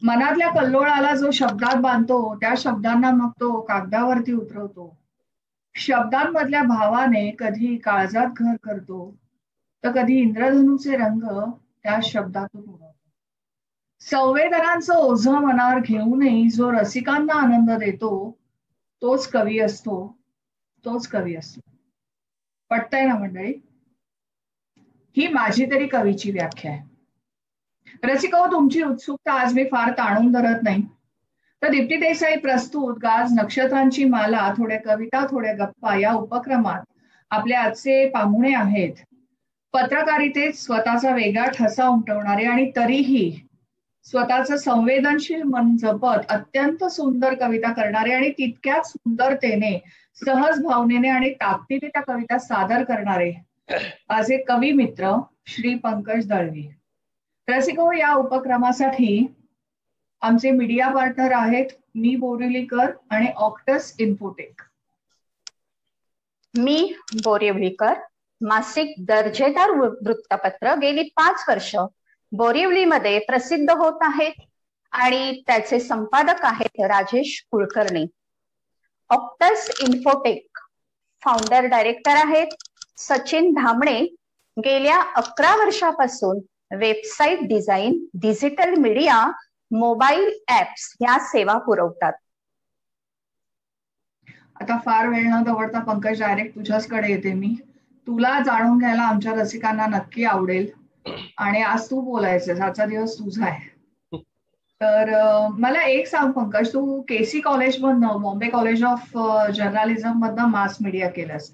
मनातल्या कल्लोळाला जो शब्दात बांधतो त्या शब्दांना मग तो कागदावरती उतरवतो. शब्दांमधल्या भावाने कधी काळजात घर करतो तर कधी इंद्रधनुचे रंग त्या शब्दातून उडवतो. संवेदनांचं ओझं मनावर घेऊनही जो रसिकांना आनंद देतो तोच कवी असतो. तोच कवी असतो. पटतंय ना मंडळी? ही माझी तरी कवीची व्याख्या आहे. रसिका हो, तुमची उत्सुकता आज मी फार ताणून धरत नाही. तर दीप्ती देसाई प्रस्तुत गाज नक्षत्रांची माला, थोड्या कविता थोड्या गप्पा या उपक्रमात आपले आजचे पाहुणे आहेत. पत्रकारितेत स्वतःचा वेगळा ठसा उमटवणारे आणि तरीही स्वतःचं संवेदनशील मन जपत अत्यंत सुंदर कविता करणारे आणि तितक्याच सुंदरतेने, सहज भावनेने आणि ताकदीने त्या कविता सादर करणारे माझे कवी मित्र श्री पंकज दळवी. रसिको, या उपक्रमासाठी आमचे मीडिया पार्टनर आहेत मी बोरिवलीकर आणि ऑक्टस इन्फोटेक. मी बोरिवलीकर, मासिक दर्जेदार वृत्तपत्र गेली 5 वर्ष बोरिवलीमध्ये प्रसिद्ध होत आहेत आणि त्याचे संपादक आहेत राजेश कुलकर्णी. ऑक्टस इन्फोटेक फाउंडर डायरेक्टर आहेत सचिन धामणे. गेल्या 11 वर्षापासून website design, digital media, mobile apps या सेवा पुरवतात. आता फार वेळ न दवडता पंकज, डायरेक्ट तुझ्याचकडे येते मी. तुला जाणून घ्यायला आमच्या रसिकांना नक्की आवडेल आणि आज तू बोलायचंस, आजचा दिवस तुझा आहे. तर मला एक सांग पंकज, तू केसी कॉलेज मधनं, बॉम्बे कॉलेज ऑफ जर्नालिझम मधनं मास मीडिया केलंस.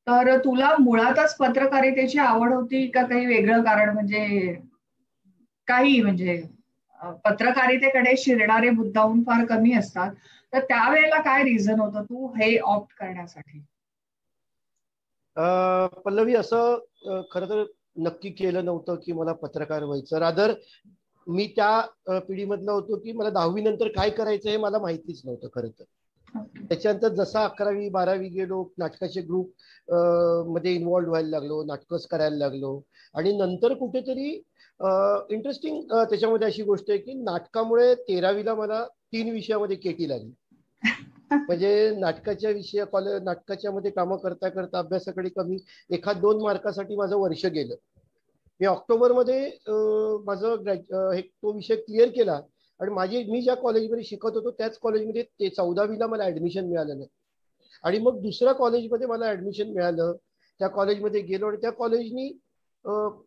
तर तुला मुळातच पत्रकारितेची आवड होती का काही वेगळं कारण? म्हणजे काही म्हणजे पत्रकारितेकडे शिरणारे मुद्दाहून फार कमी असतात. तर त्यावेळेला काय रिझन होतं तू हे ऑप्ट करण्यासाठी? पल्लवी, असं खरं तर नक्की केलं नव्हतं की मला पत्रकार व्हायचं. रादर मी त्या पिढीमधला होतो की मला 10वी नंतर काय करायचं हे मला माहितीच नव्हतं खरं तर. त्याच्यानंतर जसा 11वी 12वी गेलो, नाटकाचे ग्रुप मध्ये इन्व्हॉल्व्ह व्हायला लागलो, नाटकच करायला लागलो आणि नंतर कुठेतरी इंटरेस्टिंग त्याच्यामध्ये अशी गोष्ट आहे की नाटकामुळे 13वीला मला 3 विषयामध्ये केटी लागली. म्हणजे नाटकाच्या मध्ये कामं करता करता अभ्यासाकडे कमी, 1-2 मार्कासाठी माझं वर्ष गेलं. मी ऑक्टोबरमध्ये माझं तो विषय क्लिअर केला आणि मी ज्या कॉलेजमध्ये शिकत होतो त्याच कॉलेजमध्ये 14वीला मला ऍडमिशन मिळालं नाही आणि मग दुसऱ्या कॉलेजमध्ये मला ऍडमिशन मिळालं. त्या कॉलेजमध्ये गेलो आणि त्या कॉलेजनी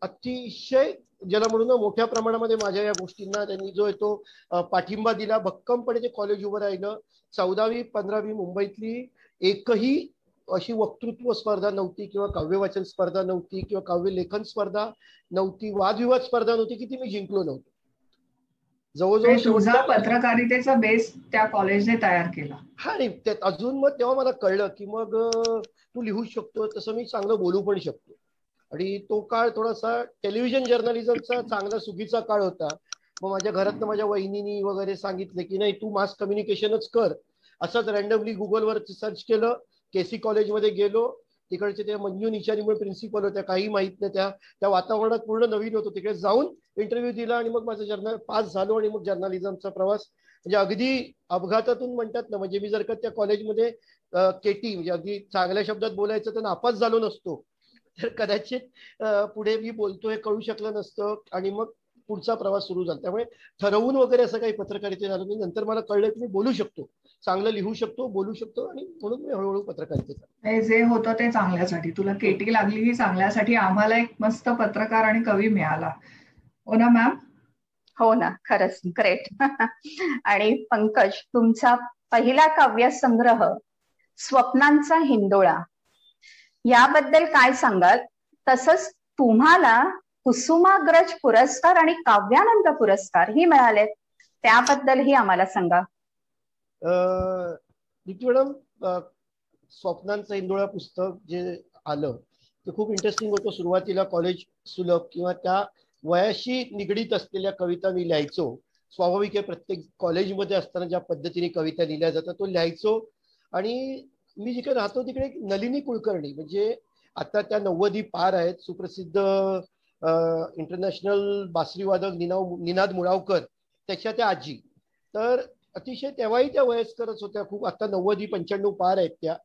अतिशय ज्याला म्हणून मोठ्या प्रमाणामध्ये माझ्या या गोष्टींना त्यांनी जो आहे तो पाठिंबा दिला. भक्कमपणे ते कॉलेज उभं राहिलं. 14वी 15वी मुंबईतली एकही अशी वक्तृत्व स्पर्धा नव्हती किंवा काव्यवाचन स्पर्धा नव्हती किंवा काव्य लेखन स्पर्धा नव्हती, वादविवाद स्पर्धा नव्हती की ती मी जिंकलो नव्हतो. जवळजवळ तुझा पत्रकारितेचा बेस त्या कॉलेजने तयार केला. हा, नाही अजून मग तेव्हा मला कळलं की मग तू लिहू शकतो, तसं मी चांगलं बोलू पण शकतो. आणि तो काळ थोडासा टेलिव्हिजन जर्नलिझमचा चांगला सुगीचा काळ होता. मग माझ्या घरातनं माझ्या वहिनीनी वगैरे सांगितलं की नाही, तू मास कम्युनिकेशनच कर. असंच रँडमली गुगलवर सर्च केलं, केसी कॉलेजमध्ये गेलो. तिकडचे ते मंजू निचारी म्हणून प्रिन्सिपल होत्या, काही माहित नाही, त्या वातावरणात पूर्ण नवीन होतो. तिकडे जाऊन इंटरव्ह्यू दिला आणि मग माझं पास झालो आणि मग जर्नलिझमचा प्रवास म्हणजे अगदी अपघातातून म्हणतात ना. म्हणजे मी जर का त्या कॉलेजमध्ये केटी म्हणजे अगदी चांगल्या शब्दात बोलायचं तर नापास झालो नसतो तर कदाचित पुढे मी बोलतोय कळू शकलं नसतं आणि मग पुढचा प्रवास सुरू झाला. त्यामुळे ठरवून वगैरे असं काही पत्रकारिते झालं नाही. नंतर मला कळलं की मी बोलू शकतो, चांगलं लिहू शकतो, बोलू शकतो आणि म्हणून मी हळूहळू पत्रकारितेचा. जे होतं ते चांगल्यासाठी, तुला केटी लागली ही चांगल्यासाठी. आम्हाला एक मस्त पत्रकार आणि कवी मिळाला. हो ना मॅम? हो ना, खरंच ग्रेट. आणि पंकज, तुमचा पहिला काव्य संग्रह स्वप्नांचा हिंदोळा याबद्दल काय सांगाल? तसंच तुम्हाला कुसुमाग्रज पुरस्कार आणि काव्यानंद पुरस्कार ही मिळालेत, त्याबद्दलही आम्हाला सांगा. मॅडम, स्वप्नांचा हिंदोळा पुस्तक जे आलं ते खूप इंटरेस्टिंग होतं. सुरुवातीला कॉलेज सुलभ किंवा त्या वयाशी निगडीत असलेल्या कविता मी लिहायचो. स्वाभाविक आहे, प्रत्येक कॉलेजमध्ये असताना ज्या पद्धतीने कविता लिहिल्या जातात तो लिहायचो. आणि मी जिकडे राहतो तिकडे नलिनी कुलकर्णी, म्हणजे आता त्या 90 पार आहेत, सुप्रसिद्ध इंटरनॅशनल बासरीवादक निनाद मुळावकर, त्याच्या त्या आजी. तर अतिशय तेव्हाही त्या वयस्करच होत्या खूप, आता 90-95 पार आहेत त्या.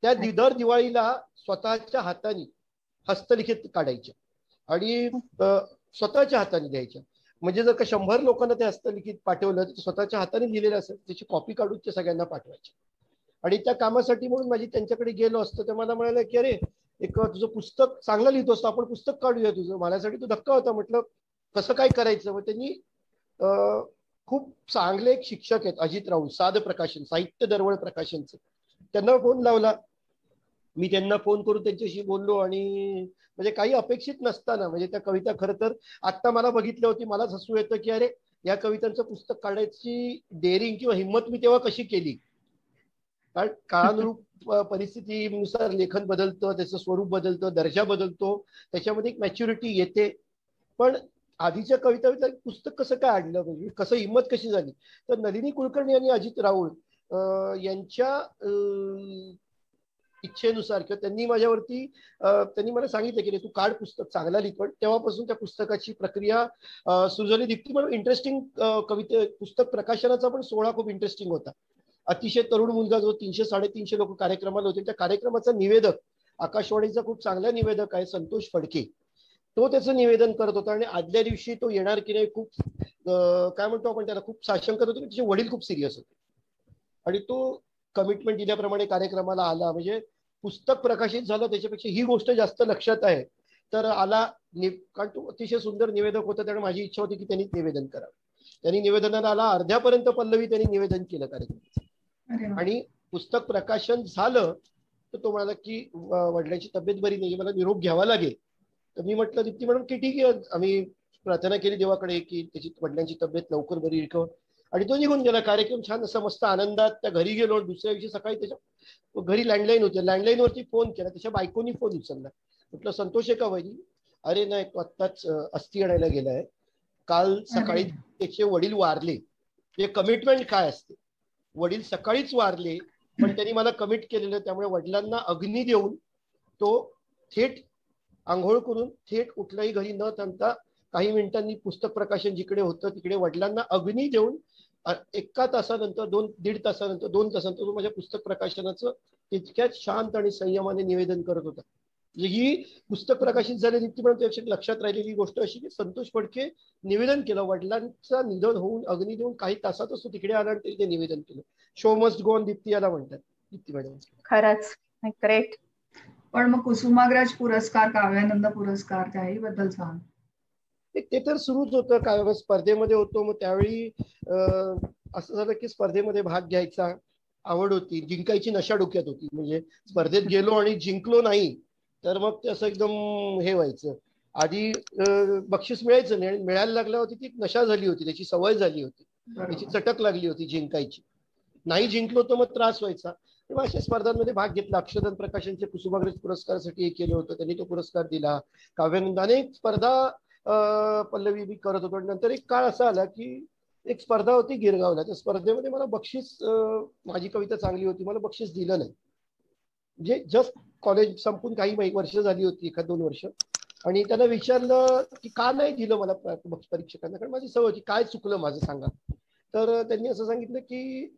त्या दर दिवाळीला स्वतःच्या हाताने हस्तलिखित काढायच्या आणि स्वतःच्या हाताने द्यायच्या. म्हणजे जर का 100 लोकांना ते हस्तलिखित पाठवलं तर स्वतःच्या हाताने लिहिलेलं असेल त्याची कॉपी काढून ते सगळ्यांना पाठवायचे. आणि त्या कामासाठी म्हणून माझी त्यांच्याकडे गेलो असतो तर मला म्हणाले की अरे एक तुझं पुस्तक चांगलं लिहितो असतो, आपण पुस्तक काढूया तुझं. माझ्यासाठी तो धक्का होता. म्हटलं कसं काय करायचं. मग त्यांनी खूप चांगले एक शिक्षक आहेत अजित राऊळ, साध प्रकाशन, साहित्य दरवळ प्रकाशनचे, त्यांना फोन लावला. मी त्यांना फोन करून त्यांच्याशी बोललो आणि म्हणजे काही अपेक्षित नसताना म्हणजे त्या कविता खरं तर आत्ता मला बघितल्या होती, मलाच हसू येतं की अरे या कवितांचं पुस्तक काढायची डेअरिंग किंवा हिंमत मी तेव्हा कशी केली. कारण काळानुरूप परिस्थितीनुसार लेखन बदलतं, त्याचं स्वरूप बदलतं, दर्जा बदलतो, त्याच्यामध्ये एक मॅच्युरिटी येते. पण आधीच्या कविता पुस्तक कसं काय आणलं, म्हणजे कसं हिंमत कशी झाली. तर नलिनी कुलकर्णी आणि अजित राऊळ यांच्या इच्छेनुसार किंवा त्यांनी माझ्यावरती त्यांनी मला सांगितलं की तू काढ पुस्तक, चांगला लिह. पण तेव्हापासून त्या पुस्तकाची प्रक्रिया सुरू झाली. दीप्ती पण इंटरेस्टिंग कविते पुस्तक प्रकाशनाचा पण सोहळा खूप इंटरेस्टिंग होता. अतिशय तरुण मुलगा जो 300-350 लोक कार्यक्रमाला होते, त्या कार्यक्रमाचा निवेदक आकाशवाणीचा खूप चांगला निवेदक आहे संतोष फडके, तो त्याचं निवेदन करत होता. आणि आदल्या दिवशी तो येणार की नाही खूप काय म्हणतो आपण त्याला खूप साशंकत होतो. त्याचे वडील खूप सिरियस होते आणि तो कमिटमेंट दिल्याप्रमाणे कार्यक्रमाला आला. म्हणजे पुस्तक प्रकाशित झालं त्याच्यापेक्षा ही गोष्ट जास्त लक्षात आहे. तर आला कारण तो अतिशय सुंदर निवेदक होता, त्यामुळे माझी इच्छा होती की त्यांनी निवेदन करावं. त्यांनी निवेदनाला आला, अर्ध्यापर्यंत पल्लवी त्यांनी निवेदन केलं कार्यक्रमाचं. आणि पुस्तक प्रकाशन झालं तर तो म्हणाला की वडिलांची तब्येत बरी नाही, मला निरोप घ्यावा लागेल. तर मी म्हटलं दीप्ती मॅडम की ठीक आहे, आम्ही प्रार्थना केली देवाकडे की त्याची वडिलांची तब्येत लवकर बरी रिकवर. आणि तो निघून गेला. कार्यक्रम छान असा मस्त आनंदात त्या घरी गेलो. दुसऱ्या दिवशी सकाळी त्याच्या घरी लँडलाईन होते, लँडलाईन वरती फोन केला, त्याच्या बायकोनी फोन उचलला. म्हटलं संतोष आहे का वहिनी. अरे नाही, तो आत्ताच अस्थि आणायला गेलाय, काल सकाळी त्याचे वडील वारले. ते कमिटमेंट काय असते, वडील सकाळीच वारले पण त्यांनी मला कमिट केलेलं, त्यामुळे वडिलांना अग्नी देऊन तो थेट आंघोळ करून थेट कुठल्याही घरी न थांबता काही मिनिटांनी पुस्तक प्रकाशन जिकडे होतं तिकडे वडिलांना अग्नी देऊन 1 तासानंतर 2-1.5 तासानंतर 2 तासानंतर तो माझ्या पुस्तक प्रकाशनाचं तितक्याच शांत आणि संयमाने निवेदन करत होता. ही पुस्तक प्रकाशित झालेली ती पण लक्षात राहिलेली गोष्ट अशी की संतोष फडके निवेदन केलं, वडिलांचा निधन होऊन अग्नी देऊन काही तासातच तो तिकडे आला आणि ते निवेदन केलं. Show must go on Deepti याला म्हणतात. दीप्ती मॅडम खरंच ग्रेट. पण मग कुसुमाग्रज पुरस्कार, काव्यानंद पुरस्कार त्याही बद्दल सांग. ते तर सुरूच होतं. काय स्पर्धेमध्ये होतो, मग त्यावेळी असं झालं की स्पर्धेमध्ये भाग घ्यायचा आवड होती, जिंकायची नशा डोक्यात होती. म्हणजे स्पर्धेत गेलो आणि जिंकलो नाही तर मग ते असं एकदम हे व्हायचं. आधी बक्षीस मिळायचं नाही, मिळायला लागल्यावरती ती नशा झाली होती, त्याची सवय झाली होती, त्याची चटक लागली होती जिंकायची. नाही जिंकलो तर मग त्रास व्हायचा. तेव्हा अशा स्पर्धांमध्ये भाग घेतला. अक्षरधाम प्रकाशनचे कुसुमाग्रज पुरस्कारासाठी हे केलं होतं, त्यांनी तो पुरस्कार दिला. काव्यानंद अनेक स्पर्धा पल्लवी मी करत होतो. नंतर एक काळ असा आला की एक स्पर्धा होती गिरगावला, त्या स्पर्धेमध्ये मला बक्षीस, माझी कविता चांगली होती, मला बक्षीस दिलं नाही. म्हणजे जस्ट कॉलेज संपून काही वर्ष झाली होती, 1-2 वर्ष. आणि त्यांना विचारलं की का नाही दिलं मला परीक्षकांना, कारण माझी सवय होती काय चुकलं माझं सांगा. तर त्यांनी असं सांगितलं की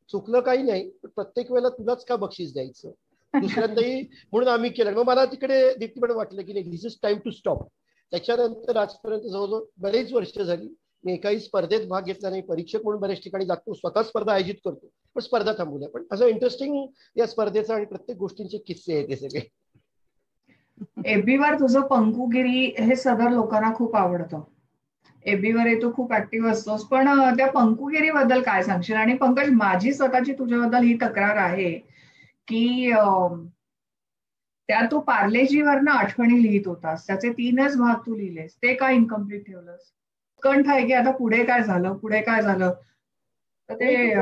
चुकलं काही नाही, प्रत्येक वेळेला तुलाच का बक्षीस द्यायचं, दुसऱ्यांदाही म्हणून आम्ही केलं. मग मला तिकडे दीप्तीपणे वाटलं की नाही, दिस इज टाइम टू स्टॉप. त्याच्यानंतर आजपर्यंत जवळजवळ बरेच वर्ष झाली मी एकाही स्पर्धेत भाग घेतला नाही. परीक्षक म्हणून बऱ्याच ठिकाणी जातो, स्वतः स्पर्धा आयोजित करतो, पण स्पर्धा थांबवल्या. पण असं इंटरेस्टिंग या स्पर्धेचा आणि प्रत्येक गोष्टींचे किस्से आहेत हे सगळे. एबीवर तुझं पंकुगिरी हे सदर लोकांना खूप आवडतं. एबीवर तू खूप ऍक्टिव्ह असतोस, पण त्या पंकुगिरी बद्दल काय सांगशील. आणि पंकज, माझी स्वतःची तुझ्याबद्दल ही तक्रार आहे की त्या तू पार्लेजीवरनं आठवणी लिहित होतास, त्याचे 3च भाग तू लिहिलेस, ते का इनकम्प्लीट ठेवलंस. कंठ आहे की आता पुढे काय झालं, पुढे काय झालं. तर ते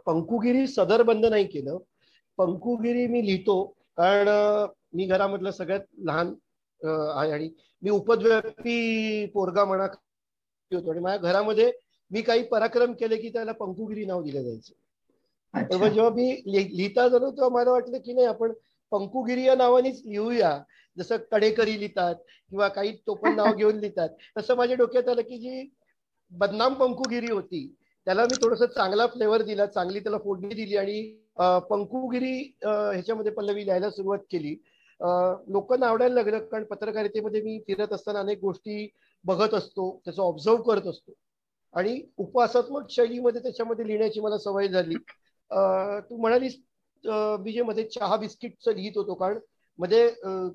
पंकुगिरी सदर बंद नाही केलं. पंकुगिरी मी लिहितो कारण मी घरामधलं सगळ्यात लहान आहे आणि मी उपद्व्यापी पोरगा म्हणा होतो. आणि माझ्या घरामध्ये मी काही पराक्रम केले की त्याला पंकुगिरी नाव दिलं जायचं. तर जेव्हा मी लिहिता झालो तेव्हा मला वाटलं की नाही, आपण पंकुगिरी या नावानेच लिहूया, जसं कडेकरी लिहितात किंवा काही टोपण नाव घेऊन लिहितात, तसं माझ्या डोक्यात आलं की जी बदनाम पंकुगिरी होती, त्याला मी थोडस चांगला फ्लेवर दिला, चांगली त्याला फोडणी दिली आणि पंकुगिरी ह्याच्यामध्ये पल्लवी लिहायला सुरुवात केली. लोकांना आवडायला लागलं, कारण पत्रकारितेमध्ये मी फिरत असताना अनेक गोष्टी बघत असतो, त्याचं ऑब्झर्व करत असतो आणि उपहासात्मक शैलीमध्ये त्याच्यामध्ये लिहिण्याची मला सवय झाली. तू म्हणालीस मी जे मध्ये चहा बिस्किटचं लिहित होतो, कारण मध्ये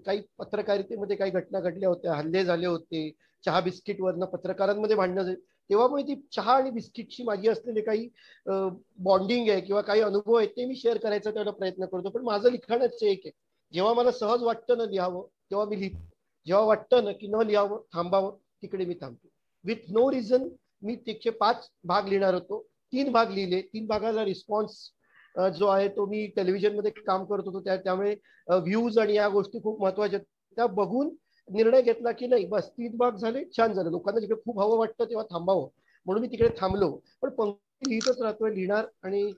काही पत्रकारितेमध्ये काही घटना घडल्या होत्या, हल्ले झाले होते, चहा बिस्किटवरनं पत्रकारांमध्ये भांडणं, तेव्हा पण ती चहा आणि बिस्किटची माझी असलेले काही बॉन्डिंग आहे किंवा काही अनुभव आहेत ते मी शेअर करायचा तेवढा प्रयत्न करतो. पण माझं लिखाणच एक आहे, जेव्हा मला सहज वाटतं न लिहावं तेव्हा मी लिहितो, जेव्हा वाटतं ना की न लिहावं थांबावं तिकडे मी थांबतो. विथ नो रिझन मी तिचे 5 भाग लिहिणार होतो, 3 भाग लिहिले. 3 भागाला रिस्पॉन्स जो आहे तो मी टेलिव्हिजनमध्ये काम करत होतो त्यामुळे व्ह्यूज आणि या गोष्टी खूप महत्वाच्या, त्या बघून निर्णय घेतला की नाही बस 3 भाग झाले, छान झालं, लोकांना जिकडे खूप हवं वाटतं तेव्हा थांबावं, म्हणून मी तिकडे थांबलो. पण पंक्ती लिहितच राहतोय, लिहिणार आणि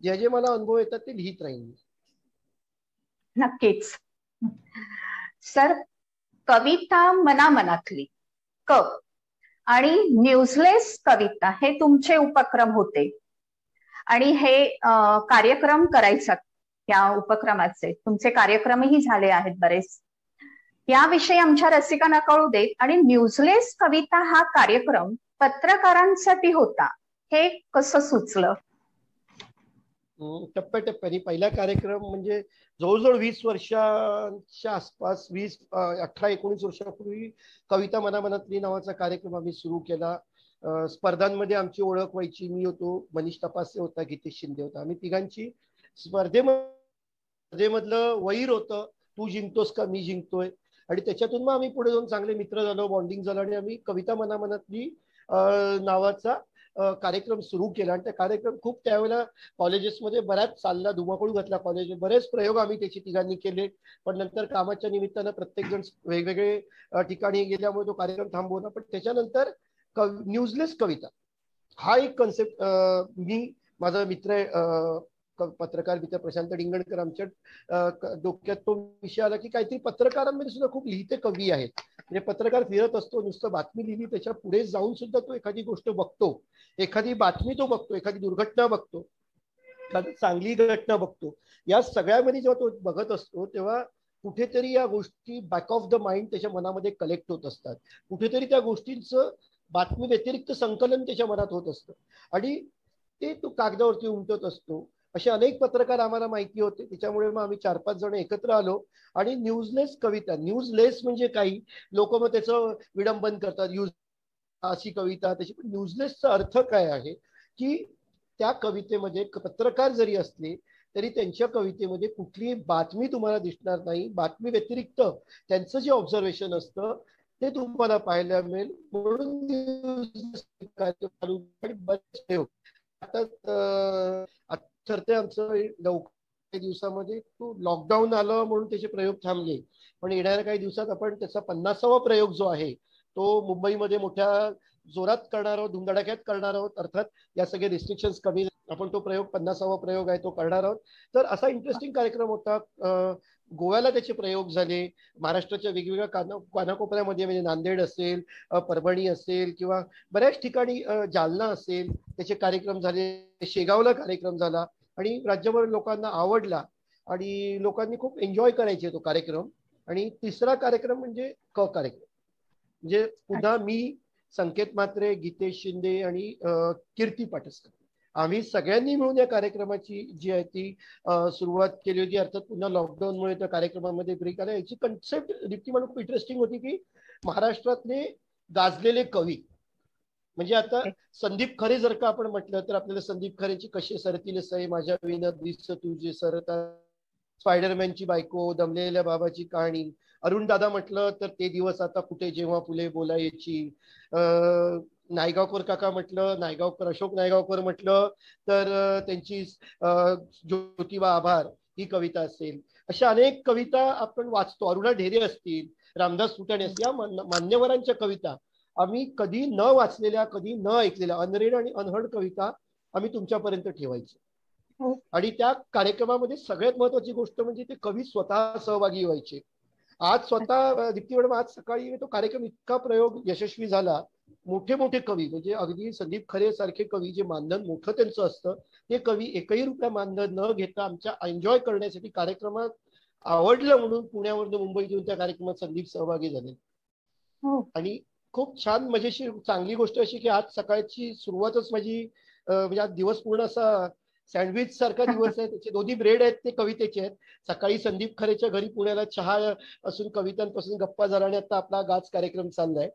जे जे मला अनुभव येतात ते लिहित राहील. नक्कीच सर. कविता मनामनातली क आणि न्यूजलेस कविता हे तुमचे उपक्रम होते आणि हे कार्यक्रम करायचा, या उपक्रमाचे तुमचे कार्यक्रमही झाले आहेत बरेच. याविषयी आमच्या रसिकांना कळू देत. आणि न्यूजलेस कविता हा कार्यक्रम पत्रकारांसाठी होता, हे कसं सुचलं? टप्प्याटप्प्याने पहिला कार्यक्रम म्हणजे जवळजवळ 20 वर्षांच्या आसपास, 18-19 वर्षापूर्वी कविता मनामनातली नावाचा कार्यक्रम आम्ही सुरू केला. स्पर्धांमध्ये आमची ओळख व्हायची. मी होतो, मनीष तपासे होता, गीतेश शिंदे होता. आम्ही तिघांची स्पर्धेमधलं वैर होतं, तू जिंकतोस का मी जिंकतोय, आणि त्याच्यातून मग आम्ही पुढे जाऊन चांगले मित्र झालो, बॉन्डिंग झालं आणि आम्ही कविता मनामनातली नावाचा कार्यक्रम सुरू केला. आणि त्या कार्यक्रम खूप त्यावेळेला कॉलेजेसमध्ये बऱ्याच चालला, धुमाकूळ घातला कॉलेज, बरेच प्रयोग आम्ही त्याची तिघांनी केले. पण नंतर कामाच्या निमित्तानं प्रत्येक जण वेगवेगळे ठिकाणी गेल्यामुळे तो कार्यक्रम थांबवला. पण त्याच्यानंतर न्यूजलेस कविता हा एक कन्सेप्ट मी, माझा मित्र पत्रकार मित्र प्रशांत डिंगणकर, आमच्या डोक्यात तो विषय आला की काहीतरी पत्रकारांमध्ये सुद्धा खूप लिहिते कवी आहेत. म्हणजे पत्रकार फिरत असतो, नुसतं बातमी लिहिली त्याच्या पुढे जाऊन सुद्धा तो एखादी गोष्ट बघतो, एखादी बातमी तो बघतो, एखादी दुर्घटना बघतो, एखादी चांगली घटना बघतो. या सगळ्यामध्ये जेव्हा तो बघत असतो तेव्हा कुठेतरी या गोष्टी बॅक ऑफ द माइंड त्याच्या मनामध्ये कलेक्ट होत असतात, कुठेतरी त्या गोष्टींचं बातमी व्यतिरिक्त संकलन त्याच्या मनात होत असतं आणि ते तो कागदावरती उमटत असतो. असे अनेक पत्रकार आम्हाला माहिती होते. त्याच्यामुळे मग आम्ही 4-5 जण एकत्र आलो आणि न्यूजलेस कविता, न्यूजलेस म्हणजे काही लोक मग त्याचं विडंबन करतात, न्यूज अशी कविता त्याची, पण न्यूजलेसचा अर्थ काय आहे की त्या कवितेमध्ये पत्रकार जरी असले तरी त्यांच्या कवितेमध्ये कुठलीही बातमी तुम्हाला दिसणार नाही, बातमी व्यतिरिक्त त्यांचं जे ऑब्झर्वेशन असतं ते तुम्हाला पाहायला मिळेल. म्हणून आता ठरते आमचं काही दिवसामध्ये तो लॉकडाऊन आलं म्हणून त्याचे प्रयोग थांबले, पण येणाऱ्या काही दिवसात आपण त्याचा 50वा प्रयोग जो आहे तो मुंबईमध्ये मोठ्या जोरात करणार आहोत, धुमधडाक्यात करणार आहोत. अर्थात या सगळे रिस्ट्रिक्शन्स कमी, आपण तो प्रयोग 50वा प्रयोग आहे तो करणार आहोत. तर असा इंटरेस्टिंग कार्यक्रम होता. गोव्याला त्याचे प्रयोग झाले, महाराष्ट्राच्या वेगवेगळ्या कानाकोपऱ्यामध्ये, म्हणजे नांदेड असेल, परभणी असेल किंवा बऱ्याच ठिकाणी, जालना असेल, त्याचे कार्यक्रम झाले, शेगावला कार्यक्रम झाला आणि राज्यभर लोकांना आवडला आणि लोकांनी खूप एन्जॉय करायचे तो कार्यक्रम. आणि तिसरा कार्यक्रम म्हणजे कार्यक्रम म्हणजे पुन्हा मी, संकेत म्हात्रे, गीतेश शिंदे आणि कीर्ती पाटसकर, आम्ही सगळ्यांनी मिळून या कार्यक्रमाची जी आहे ती सुरुवात केली होती. अर्थात पुन्हा लॉकडाऊनमुळे त्या कार्यक्रमामध्ये ब्रेक आला. याची कन्सेप्ट दीप्ती मला खूप इंटरेस्टिंग होती की महाराष्ट्रातले गाजलेले कवी, म्हणजे आता संदीप खरे जर का आपण म्हटलं तर आपल्याला संदीप खरेची कशी सरतील सई, माझ्या विना दिस तुझे सरता, स्पायडरमॅनची बायको, दमलेल्या बाबाची कहाणी, अरुण दादा म्हटलं तर ते दिवस आता कुठे जेव्हा फुले बोलायची, नायगावकर काका म्हटलं, नायगावकर, अशोक नायगावकर म्हटलं तर त्यांची ज्योतिबा आभार ही कविता असेल. अशा अनेक कविता आपण वाचतो. अरुणा ढेरे असतील, रामदास फुटाणे असतील, या मान्यवरांच्या कविता आम्ही कधी न वाचलेल्या, कधी न ऐकलेल्या अनरेड आणि अनहर्ड कविता आम्ही तुमच्यापर्यंत ठेवायचो. आणि त्या कार्यक्रमामध्ये सगळ्यात महत्वाची गोष्ट म्हणजे ते कवी स्वतः सहभागी व्हायचे. आज स्वतः दीप्ती मॅडम, आज सकाळी तो कार्यक्रम इतका प्रयोग यशस्वी झाला मोठे मोठे कवी म्हणजे अगदी संदीप खरे सारखे कवी जे मानधन मोठं त्यांचं असतं, ते कवी एकही रुपया मानधन न घेता आमच्या एन्जॉय करण्यासाठी कार्यक्रमात आवडलं म्हणून पुण्यावरून मुंबईत येऊन त्या कार्यक्रमात संदीप सहभागी झाले. आणि खूप छान मजेशीर चांगली गोष्ट अशी की आज सकाळची सुरुवातच माझी म्हणजे आज दिवस पूर्ण असा सँडविच सारखा दिवस आहे. त्याचे दोन्ही ब्रेड आहेत ते कवितेचे आहेत. सकाळी संदीप खरेच्या घरी पुण्याला चहा असून कवितांपासून गप्पा झाला आणि आता आपला गाच कार्यक्रम चाललाय.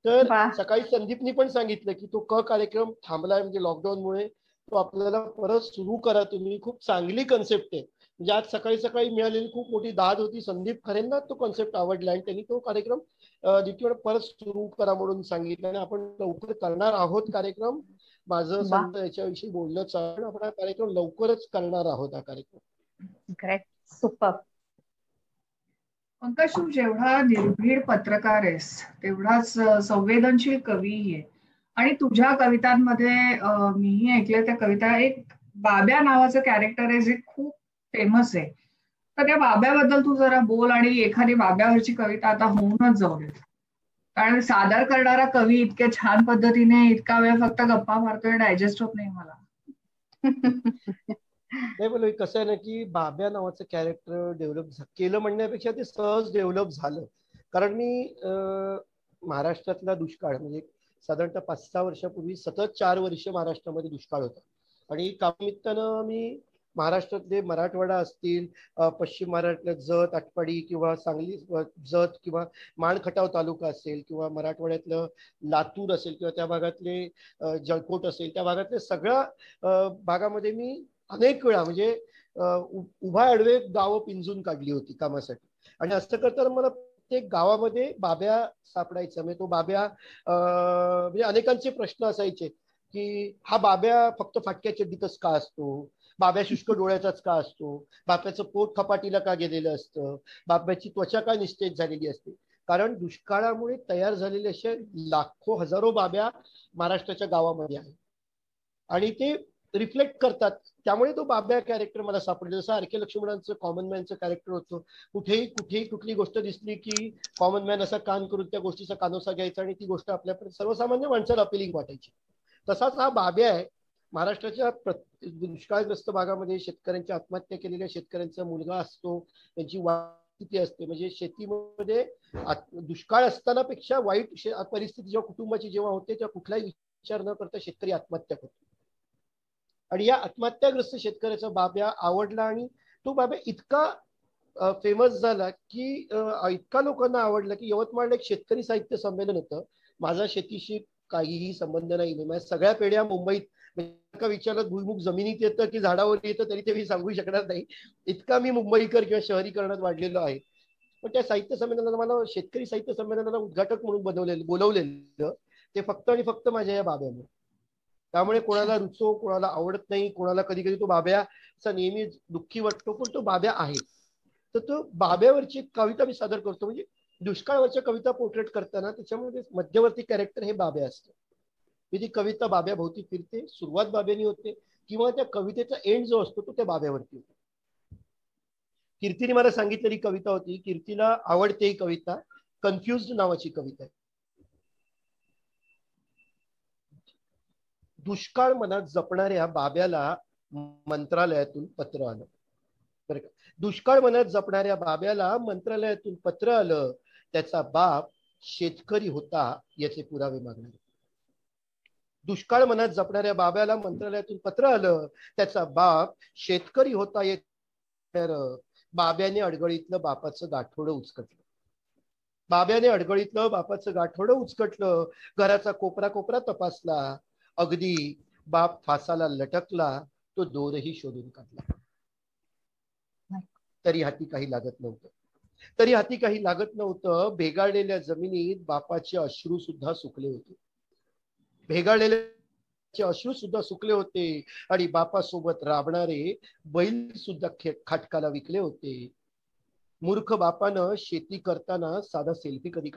तर सकाळी संदीपनी पण सांगितलं की तो कार्यक्रम थांबलाय म्हणजे लॉकडाऊनमुळे, तो आपल्याला परत सुरू करा तुम्ही. खूप चांगली कन्सेप्ट आहे. म्हणजे आज सकाळी सकाळी मिळालेली खूप मोठी दाद होती. संदीप खरेंना तो कॉन्सेप्ट आवडला आणि त्यांनी तो कार्यक्रम द्वितीय परत सुरू करा म्हणून सांगितलं आणि आपण लवकर करणार आहोत कार्यक्रम. माझं संत याच्याविषयी बोलणं चालू, आपण हा कार्यक्रम लवकरच करणार आहोत. हा कार्यक्रम ग्रेट, सुपर. पंकज, तू जेवढा निर्भीड पत्रकार आहेस तेवढाच संवेदनशील कवीही आहे. आणि तुझ्या कवितांमध्ये मीही ऐकलं त्या कविता, एक बाब्या नावाचं कॅरेक्टर आहे जे खूप फेमस आहे. तर त्या बाब्याबद्दल तू जरा बोल आणि एखादी बाब्यावरची कविता आता होऊनच जाऊ दे. कारण सादर करणारा कवी इतक्या छान पद्धतीने इतका वेळ फक्त गप्पा मारतोय, डायजेस्ट होत नाही मला. नाही बोल, कसं आहे ना की बाब्या नावाचं कॅरेक्टर डेव्हलप केलं म्हणण्यापेक्षा ते सहज डेव्हलप झालं. कारण मी महाराष्ट्रातला दुष्काळ म्हणजे साधारणतः 5-6 वर्षापूर्वी सतत 4 वर्ष महाराष्ट्रामध्ये दुष्काळ होता आणि कामानिमित्तानं मी महाराष्ट्रातले मराठवाडा असतील, पश्चिम महाराष्ट्रात जत, आटपाडी किंवा सांगली जत किंवा माणखटाव तालुका असेल किंवा मराठवाड्यातलं लातूर असेल किंवा त्या भागातले जळकोट असेल, त्या भागातल्या सगळ्या भागामध्ये मी अनेक वेळा म्हणजे उभा आडवे गावं पिंजून काढली होती कामासाठी. आणि असं करताना मला प्रत्येक गावामध्ये बाब्या सापडायचा. म्हणजे तो बाब्या म्हणजे अनेकांचे प्रश्न असायचे की हा बाब्या फक्त फाटक्या चड्डीतच का असतो, बाब्या शुष्क डोळ्याचाच का असतो, बाब्याचं पोट खपाटीला का गेलेलं असतं, बाब्याची त्वचा का निस्तेज झालेली असते. कारण दुष्काळामुळे तयार झालेले असे लाखो हजारो बाब्या महाराष्ट्राच्या गावामध्ये आहेत आणि ते रिफ्लेक्ट करतात. त्यामुळे तो बाब्या कॅरेक्टर मला सापडलं. जसं आर.के. लक्ष्मणांचं कॉमन मॅनचं कॅरेक्टर होतं. कुठेही कुठली गोष्ट दिसली की कॉमन मॅन असा कान करून त्या गोष्टीचा कानोसा घ्यायचा आणि ती गोष्ट आपल्यापर्यंत सर्वसामान्य माणसाला अपिलिंग वाटायची. तसाच हा बाब्या आहे. महाराष्ट्राच्या दुष्काळग्रस्त भागामध्ये शेतकऱ्यांची आत्महत्या केलेल्या शेतकऱ्यांचा मुलगा असतो, त्यांची स्थिती असते. म्हणजे शेतीमध्ये दुष्काळ असताना पेक्षा वाईट परिस्थिती जेव्हा कुटुंबाची जेव्हा होते तेव्हा कुठलाही विचार न करता शेतकरी आत्महत्या करतो. आणि या आत्महत्याग्रस्त शेतकऱ्याचा बाब्या आवडला आणि तो बाब्या इतका फेमस झाला की इतका लोकांना आवडला की यवतमाळला एक शेतकरी साहित्य संमेलन होतं. माझा शेतीशी काहीही संबंध नाही. माझ्या सगळ्या पेढ्या मुंबईत, का विचारलं भुईमुग जमिनीत येतं की झाडावर येतं तरी ते मी सांगू शकणार नाही, इतका मी मुंबईकर किंवा शहरीकरणात वाढलेलो आहे. पण त्या साहित्य संमेलनाला मला शेतकरी साहित्य संमेलनाला उद्घाटक म्हणून बोलवलेलं ते फक्त आणि फक्त माझ्या या बाब्यामुळे. त्यामुळे कोणाला रुचो, कोणाला आवडत नाही, कोणाला कधी कधी तो बाब्या असा नेहमी दुःखी वाटतो, पण तो बाब्या आहे. तर तो बाब्यावरची कविता मी सादर करतो. म्हणजे दुष्काळावरच्या कविता पोर्ट्रेट करताना त्याच्यामध्ये मध्यवर्ती कॅरेक्टर हे बाब्या असतं. ती कविता बाब्या भोवती फिरते. सुरुवात बाब्यानी होते किंवा त्या कवितेचा एंड जो असतो तो त्या बाब्यावरती होतो. कीर्तीने मला सांगितलेली कविता होती, कीर्तीला आवडते ही कविता, कन्फ्युज्ड नावाची कविता आहे. दुष्काळ मनात जपणाऱ्या बाब्याला मंत्रालयातून पत्र आलं. बरं का, दुष्काळ मनात जपणाऱ्या बाब्याला मंत्रालयातून पत्र आलं. त्याचा बाप शेतकरी होता याचे पुरावे मागणारे. दुष्काळ मनात जपणाऱ्या बाब्याला मंत्रालयातून पत्र आलं. त्याचा बाप शेतकरी होता. बाब्याने अडगळीतलं बापाचं गाठोडं उचकटलं. बाब्याने अडगळीतलं बापाचं गाठोडं उचकटलं. घराचा कोपरा कोपरा तपासला. अगदी बाप फासाला लटकला. तो दोरही शोधून काढला. तरी हाती काही लागत नव्हतं. भेगाळलेल्या जमिनीत बापाचे अश्रू सुद्धा सुकले होते. आणि बापासोबत राबणारे बैल सुद्धा खाटकाला विकले होते. मूर्ख बापानं शेती करताना साधा सेल्फी कधी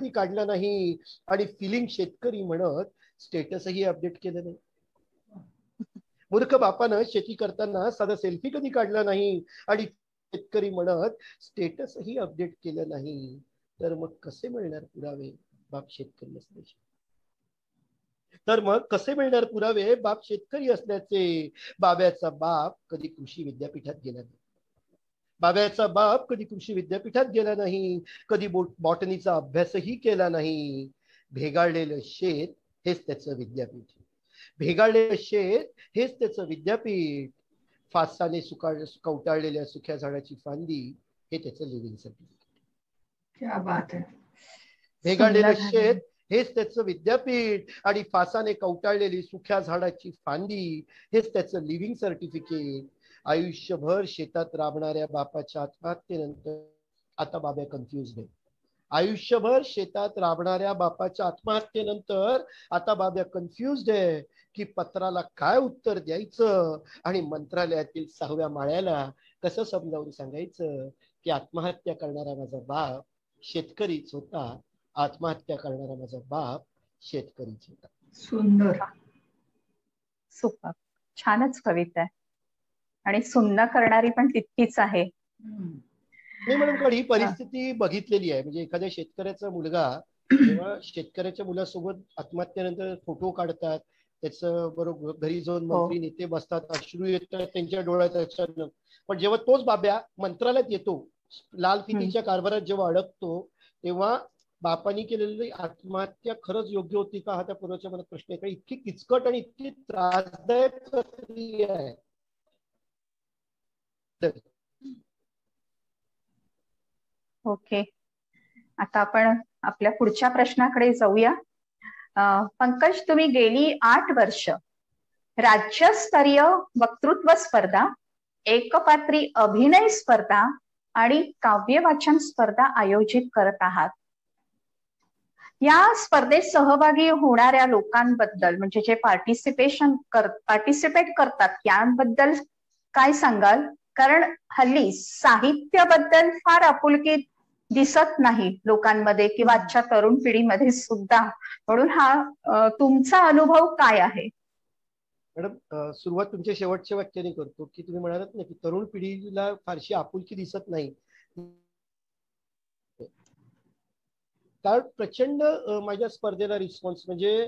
काढला नाही. आणि फिलिंग शेतकरी म्हणत स्टेटसही अपडेट केलं नाही. मूर्ख बापानं शेती करताना साधा सेल्फी कधी काढला नाही आणि शेतकरी म्हणत स्टेटसही अपडेट केलं नाही, तर मग कसे मिळणार पुरावे बाप शेतकरी असल्याचे? तर मग कसे मिळणार पुरावे बाप शेतकरी असल्याचे? बाब्याचा बाप कधी कृषी विद्यापीठात गेला नाही, बाब्याचा बाप कधी कृषी विद्यापीठात गेला नाही, कधी बॉटनीचा अभ्यासही केला नाही. भेगाळलेलं शेत हेच त्याचं विद्यापीठ, भेगाळलेलं शेत हेच त्याचं विद्यापीठ. फासाने कवटाळलेल्या सुख्या झाडाची फांदी हे त्याचं लिव्हिंग सर्टिफिकेट. क्या बात है. भेगाळलेलं शेत हेच त्याचं विद्यापीठ आणि फासाने कवटाळलेली सुख्या झाडाची फांदी हेच त्याचं लिव्हिंग सर्टिफिकेट. आयुष्यभर शेतात राबणाऱ्या बापाच्या आत्महत्येनंतर आता बाब्या कन्फ्युज आहे. आयुष्यभर शेतात राबणाऱ्या बापाच्या आत्महत्येनंतर आता बाब्या कन्फ्युज्ड आहे की पत्राला काय उत्तर द्यायचं आणि मंत्रालयातील 6व्या माळ्याला कसं समजावून सांगायचं की आत्महत्या करणारा माझा बाप शेतकरीच होता, आत्महत्या करणारा माझा बाप शेतकरीच होता. सुंदर, सुपर, छानच कविता आहे आणि सुन्न करणारी पण तितकीच आहे. नाही म्हणून ही परिस्थिती बघितलेली आहे. म्हणजे एखाद्या शेतकऱ्याचा मुलगा जेव्हा शेतकऱ्याच्या मुलासोबत आत्महत्येनंतर फोटो काढतात, त्याचं बरोबर घरी जाऊन मंत्री नेते बसतात, अश्रू येतात त्यांच्या डोळ्यात अचानक. पण जेव्हा तोच बाब्या मंत्रालयात येतो, लाल फितीच्या कारभारात जेव्हा अडकतो, तेव्हा बापानी केलेली आत्महत्या खरंच योग्य होती का हा त्या पूर्वच्या मनात प्रश्न आहे. इतकी किचकट आणि इतकी त्रासदायक प्रक्रिया आहे. ओके, आता आपण आपल्या पुढच्या प्रश्नाकडे जाऊया. पंकज, तुम्ही गेली 8 वर्ष राज्यस्तरीय वक्तृत्व स्पर्धा, एकपात्री अभिनय स्पर्धा आणि काव्य वाचन स्पर्धा आयोजित करत आहात. या स्पर्धेत सहभागी होणाऱ्या लोकांबद्दल, म्हणजे जे पार्टिसिपेट करतात, याबद्दल काय सांगाल? कारण हल्ली साहित्याबद्दल फार आपुलकी दिसत नाही लोकांमध्ये किंवा आजच्या तरुण पिढीमध्ये सुद्धा, म्हणून हा तुमचा अनुभव काय आहे? मॅडम, सुरुवात तुमच्या शेवटच्या वाक्याने करतो की तुम्ही म्हणालात ना की तरुण पिढीला फारशी आपुलकी दिसत नाही. कारण प्रचंड माझ्या स्पर्धेला रिस्पॉन्स, म्हणजे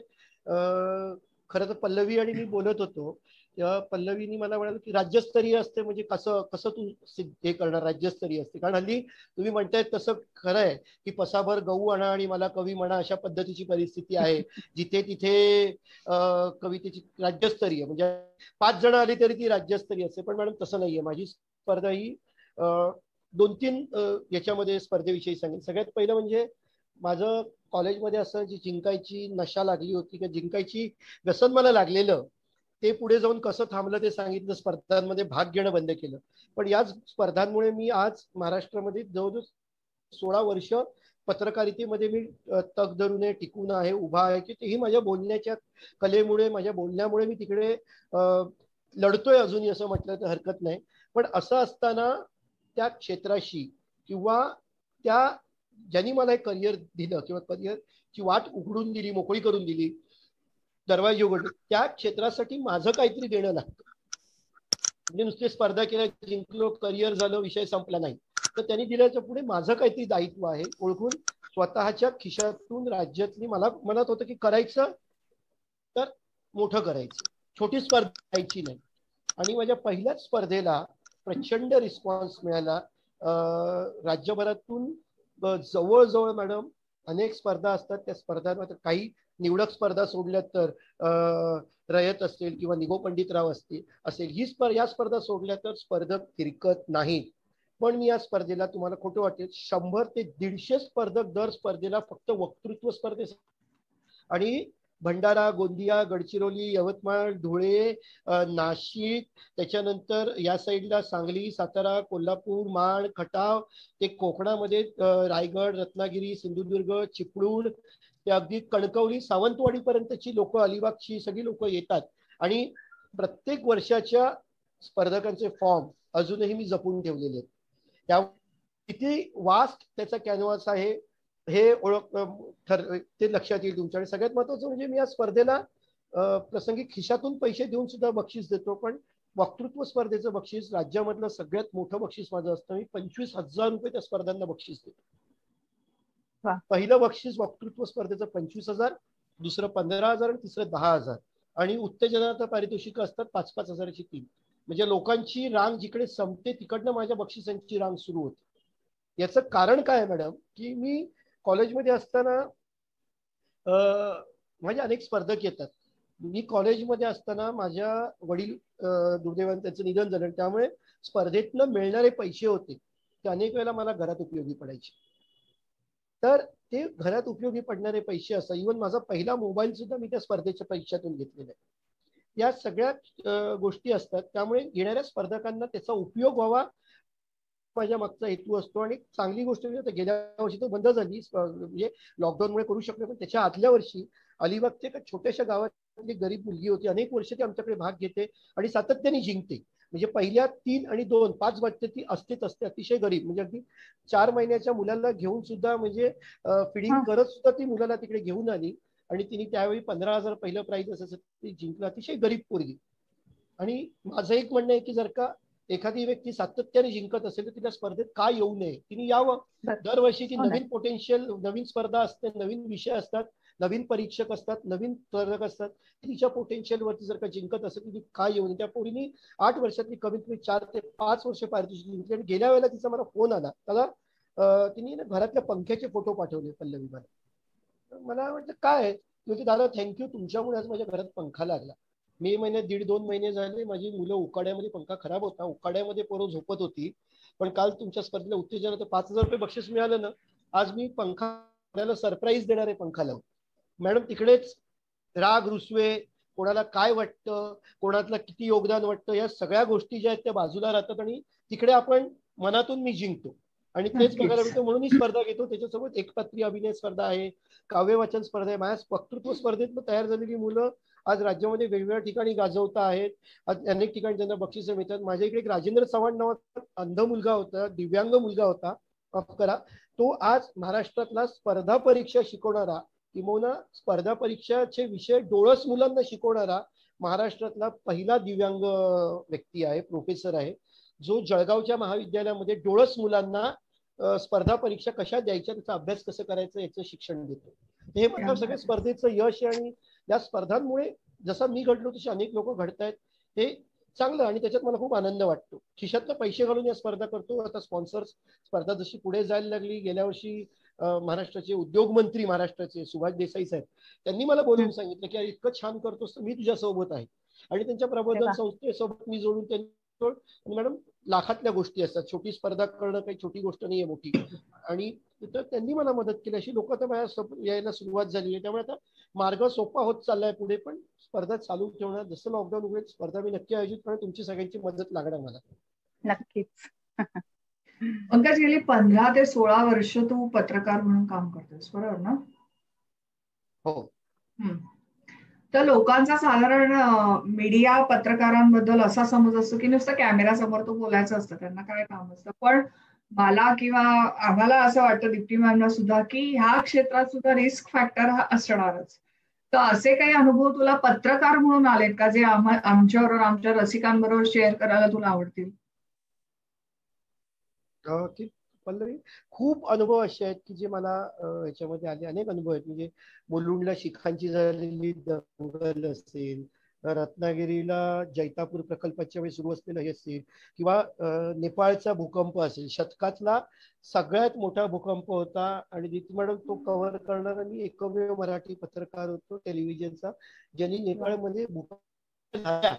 खरं तर पल्लवी आणि मी बोलत होतो तेव्हा पल्लवीनी मला म्हणाल की राज्यस्तरीय असते, म्हणजे कसं कसं तू हे करणार, राज्यस्तरीय असते. कारण हल्ली तुम्ही म्हणतायत तसं खरं आहे की पसाभर गहू आणा आणि मला कवी म्हणा, अशा पद्धतीची परिस्थिती आहे. जिथे तिथे कवितेची राज्यस्तरीय, म्हणजे 5 जण आली तरी ती राज्यस्तरीय असते. पण मॅडम तसं नाहीये. माझी स्पर्धा ही 2-3 याच्यामध्ये स्पर्धेविषयी सांगेन. सगळ्यात पहिलं म्हणजे माझं कॉलेजमध्ये असं जी जिंकायची नशा लागली होती किंवा जिंकायची व्यसन मला लागलेलं, ते पुढे जाऊन कसं थांबलं ते सांगितलं. स्पर्धांमध्ये भाग घेणं बंद केलं. पण याच स्पर्धांमुळे मी आज महाराष्ट्रामध्ये जवळजवळ 16 वर्ष पत्रकारितेमध्ये मी तग धरून टिकून आहे, उभा आहे, की तेही माझ्या बोलण्याच्या कलेमुळे, माझ्या बोलण्यामुळे मी तिकडे लढतोय अजूनही, असं म्हटलं तर हरकत नाही. पण असं असताना त्या क्षेत्राशी किंवा त्या ज्यांनी मला एक करिअर दिलं किंवा करिअरची वाट उघडून दिली, मोकळी करून दिली, दरवाजे उघडले, त्या क्षेत्रासाठी माझं काहीतरी देणं लागतं. म्हणजे नुसते स्पर्धा केल्या, जिंकलो, करिअर झालं, विषय संपला नाही. तर त्यांनी दिल्याच्या पुढे माझं काहीतरी दायित्व आहे ओळखून स्वतःच्या खिशातून राज्यातली मला म्हणत होतं की करायचं तर मोठं करायचं, छोटी स्पर्धा करायची नाही. आणि माझ्या पहिल्याच स्पर्धेला प्रचंड रिस्पॉन्स मिळाला. राज्यभरातून जवळजवळ मॅडम अनेक स्पर्धा असतात, त्या स्पर्धांमध्ये काही निवडक स्पर्धा सोडल्या तर रयत असेल किंवा निगो पंडितराव असेल या स्पर्धा सोडल्या तर स्पर्धक फिरकत नाहीत. पण मी या स्पर्धेला, तुम्हाला खोटं वाटेल, 100 ते 150 स्पर्धक दर स्पर्धेला फक्त वक्तृत्व स्पर्धे, आणि भंडारा, गोंदिया, गडचिरोली, यवतमाळ, धुळे, नाशिक, त्याच्यानंतर या साईडला सांगली, सातारा, कोल्हापूर, माण, खटाव, ते कोकणामध्ये रायगड, रत्नागिरी, सिंधुदुर्ग, चिपळूण, ते अगदी कणकवली, सावंतवाडी पर्यंतची लोक, अलिबागची सगळी लोक येतात. आणि प्रत्येक वर्षाच्या स्पर्धकांचे फॉर्म अजूनही मी जपून ठेवलेले आहेत. त्या किती वास्ट त्याचा कॅनव्हास आहे हे ते लक्षात येईल तुमच्या. सगळ्यात महत्वाचं म्हणजे मी या स्पर्धेला प्रसंगी खिशातून पैसे देऊन सुद्धा बक्षीस देतो. पण वक्तृत्व स्पर्धेचं बक्षीस राज्यामधलं सगळ्यात मोठं बक्षीस माझं असतं. मी 25,000 रुपये त्या स्पर्धांना बक्षीस देतो. पहिलं बक्षीस वक्तृत्व स्पर्धेचं 25,000, दुसरं 15,000 आणि तिसरं 10,000 आणि उत्तेजनाचं पारितोषिक असतात 5-5 हजाराची 3. म्हणजे लोकांची रांग जिकडे संपते तिकडनं माझ्या बक्षिसांची रांग सुरू होते. याचं कारण काय आहे मॅडम, की मी कॉलेजमध्ये असताना माझे अनेक स्पर्धक येतात. मी कॉलेजमध्ये असताना माझ्या वडील दुर्दैवाने त्यांचं निधन झालं, त्यामुळे स्पर्धेतनं मिळणारे पैसे होते ते अनेक वेळेला मला घरात उपयोगी पडायचे. तर ते घरात उपयोगी पडणारे पैसे असतात. इव्हन माझा पहिला मोबाईल सुद्धा मी त्या स्पर्धेच्या परीक्षातून घेतलेला आहे. या सगळ्या गोष्टी असतात. त्यामुळे येणाऱ्या स्पर्धकांना त्याचा उपयोग व्हावा माझ्या मागचा हेतू असतो. आणि चांगली गोष्ट म्हणजे गेल्या वर्षी तो बंद झाली, म्हणजे लॉकडाऊनमुळे करू शकलो, पण त्याच्या आदल्या वर्षी अलिबागच्या एका छोट्याशा गावातली गरीब मुलगी होती. अनेक वर्ष ती आमच्याकडे भाग घेते आणि सातत्याने जिंकते. म्हणजे पहिल्या 3 आणि 2 5 वर्षात ती असते अतिशय गरीब, म्हणजे अगदी 4 महिन्याच्या मुलाला घेऊन सुद्धा, म्हणजे फिडिंग करत सुद्धा ती मुलाला तिकडे घेऊन आली आणि तिने त्यावेळी 15,000 पहिलं प्राइज असं ती जिंकलं. अतिशय गरीब पोरगी. आणि माझं एक म्हणणं आहे की जर का एखादी व्यक्ती सातत्याने जिंकत असेल तर तिला स्पर्धेत का येऊ नये, तिने यावं. दरवर्षी ती नवीन पोटेन्शियल, नवीन स्पर्धा असते, नवीन विषय असतात, नवीन परीक्षक असतात, नवीन स्पर्धक असतात. तिच्या पोटेन्शियल वरती जर का जिंकत असेल तर का येऊ नये. त्या पोरीने 8 वर्षातली कमीत कमी 4 ते 5 वर्ष पारितोषिक जिंकली. आणि गेल्या वेळेला तिचा मला फोन आला, त्याला तिने घरातल्या पंख्याचे फोटो पाठवले पल्लवी मला. मला म्हटलं काय, म्हणजे दादा थँक्यू, तुमच्यामुळे आज माझ्या घरात पंखा लागला. मे महिन्यात 1.5-2 महिने झाले माझी मुलं उकाड्यामध्ये, पंखा खराब होता, उकाड्यामध्ये पोरं झोपत होती. पण काल तुमच्या स्पर्धेला उत्तेजनाचं 5,000 रुपये बक्षीस मिळालं ना, आज मी पंखा सरप्राईज देणार आहे पंखा लावून. मॅडम तिकडेच राग रुसवे, कोणाला काय वाटतं, कोणातलं किती योगदान वाटतं, या सगळ्या गोष्टी ज्या आहेत त्या बाजूला राहतात आणि तिकडे आपण मनातून मी जिंकतो. आणि तेच बघायला मिळतं म्हणून ही स्पर्धा घेतो. त्याच्यासोबत एकपात्री अभिनय स्पर्धा आहे, काव्य वाचन स्पर्धा आहे. माझ्या वक्तृत्व स्पर्धेत तयार झालेली मुलं आज राज्यामध्ये वेगवेगळ्या ठिकाणी गाजवता आहेत. अनेक ठिकाणी त्यांना बक्षिसं मिळतात. माझ्या इकडे एक राजेंद्र चव्हाण नावाचा अंध मुलगा होता, दिव्यांग मुलगा होता, तो आज महाराष्ट्रातला स्पर्धा परीक्षा शिकवणारा, किंवा स्पर्धा परीक्षाचे विषय डोळस मुलांना शिकवणारा महाराष्ट्रातला पहिला दिव्यांग व्यक्ती आहे, प्रोफेसर आहे, जो जळगावच्या महाविद्यालयामध्ये डोळस मुलांना स्पर्धा परीक्षा कशा द्यायच्या, त्याचा अभ्यास कसं करायचं याचं शिक्षण देतो. हे म्हणजे सगळ्या स्पर्धेचं यश आहे. आणि या स्पर्धांमुळे जसं मी घडलो तसे अनेक लोक घडतायत, हे चांगलं. आणि त्याच्यात मला खूप आनंद वाटतो. खिशातनं पैसे घालून या स्पर्धा करतो. आता स्पॉन्सर्स स्पर्धा जशी पुढे जायला लागली, गेल्या वर्षी महाराष्ट्राचे उद्योग मंत्री महाराष्ट्राचे सुभाष देसाई साहेब, त्यांनी मला बोलवून सांगितलं की इतकं छान करतोस तर मी तुझ्या सोबत आहे. आणि त्यांच्या प्रबोधन संस्थेसोबत मी जोडून त्यांनी, मॅडम लाखातल्या गोष्टी असतात, छोटी स्पर्धा करणं काही छोटी गोष्ट नाहीये, मोठी. आणि तर त्यांनी मला मदत केली. अशी लोक आता माझ्या यायला सुरुवात झाली आहे. त्यामुळे आता मार्ग सोपा होत चाललाय पुढे. पण स्पर्धा चालू ठेवणार, जसं लॉकडाऊन उघडेल स्पर्धा मी नक्की आयोजित करणार. तुमची सगळ्यांची मदत लागणार मला. नक्कीच. पंकज, गेली 15 ते 16 वर्ष तू पत्रकार म्हणून काम करतोस, बरोबर ना? हो. तर लोकांचा साधारण मीडिया पत्रकारांबद्दल असा समज असतो की नुसतं कॅमेरा समोर तो बोलायचं असतं, त्यांना काय काम असतं. पण मला किंवा आम्हाला असं वाटतं, दीप्ती मॅमना सुद्धा, की ह्या क्षेत्रात सुद्धा रिस्क फॅक्टर हा असणारच. तर असे काही अनुभव तुला पत्रकार म्हणून आलेत का, जे आमच्याबरोबर, आमच्या रसिकांबरोबर शेअर करायला तुला आवडतील? पल्लवी, खूप अनुभव असे आहेत की जे मला याच्यामध्ये आले. अनेक अनुभव आहेत. म्हणजे मुलुंडला शिखांची झालेली दंगल असेल, रत्नागिरीला जैतापूर प्रकल्पाच्या वेळी सुरू असलेलं हे असेल, किंवा नेपाळचा भूकंप असेल. शतकातला सगळ्यात मोठा भूकंप होता आणि दीप्ती मॅडम तो कव्हर करणारा मी एकमेव मराठी पत्रकार होतो टेलिव्हिजनचा, ज्यांनी नेपाळमध्ये भूकंप झाला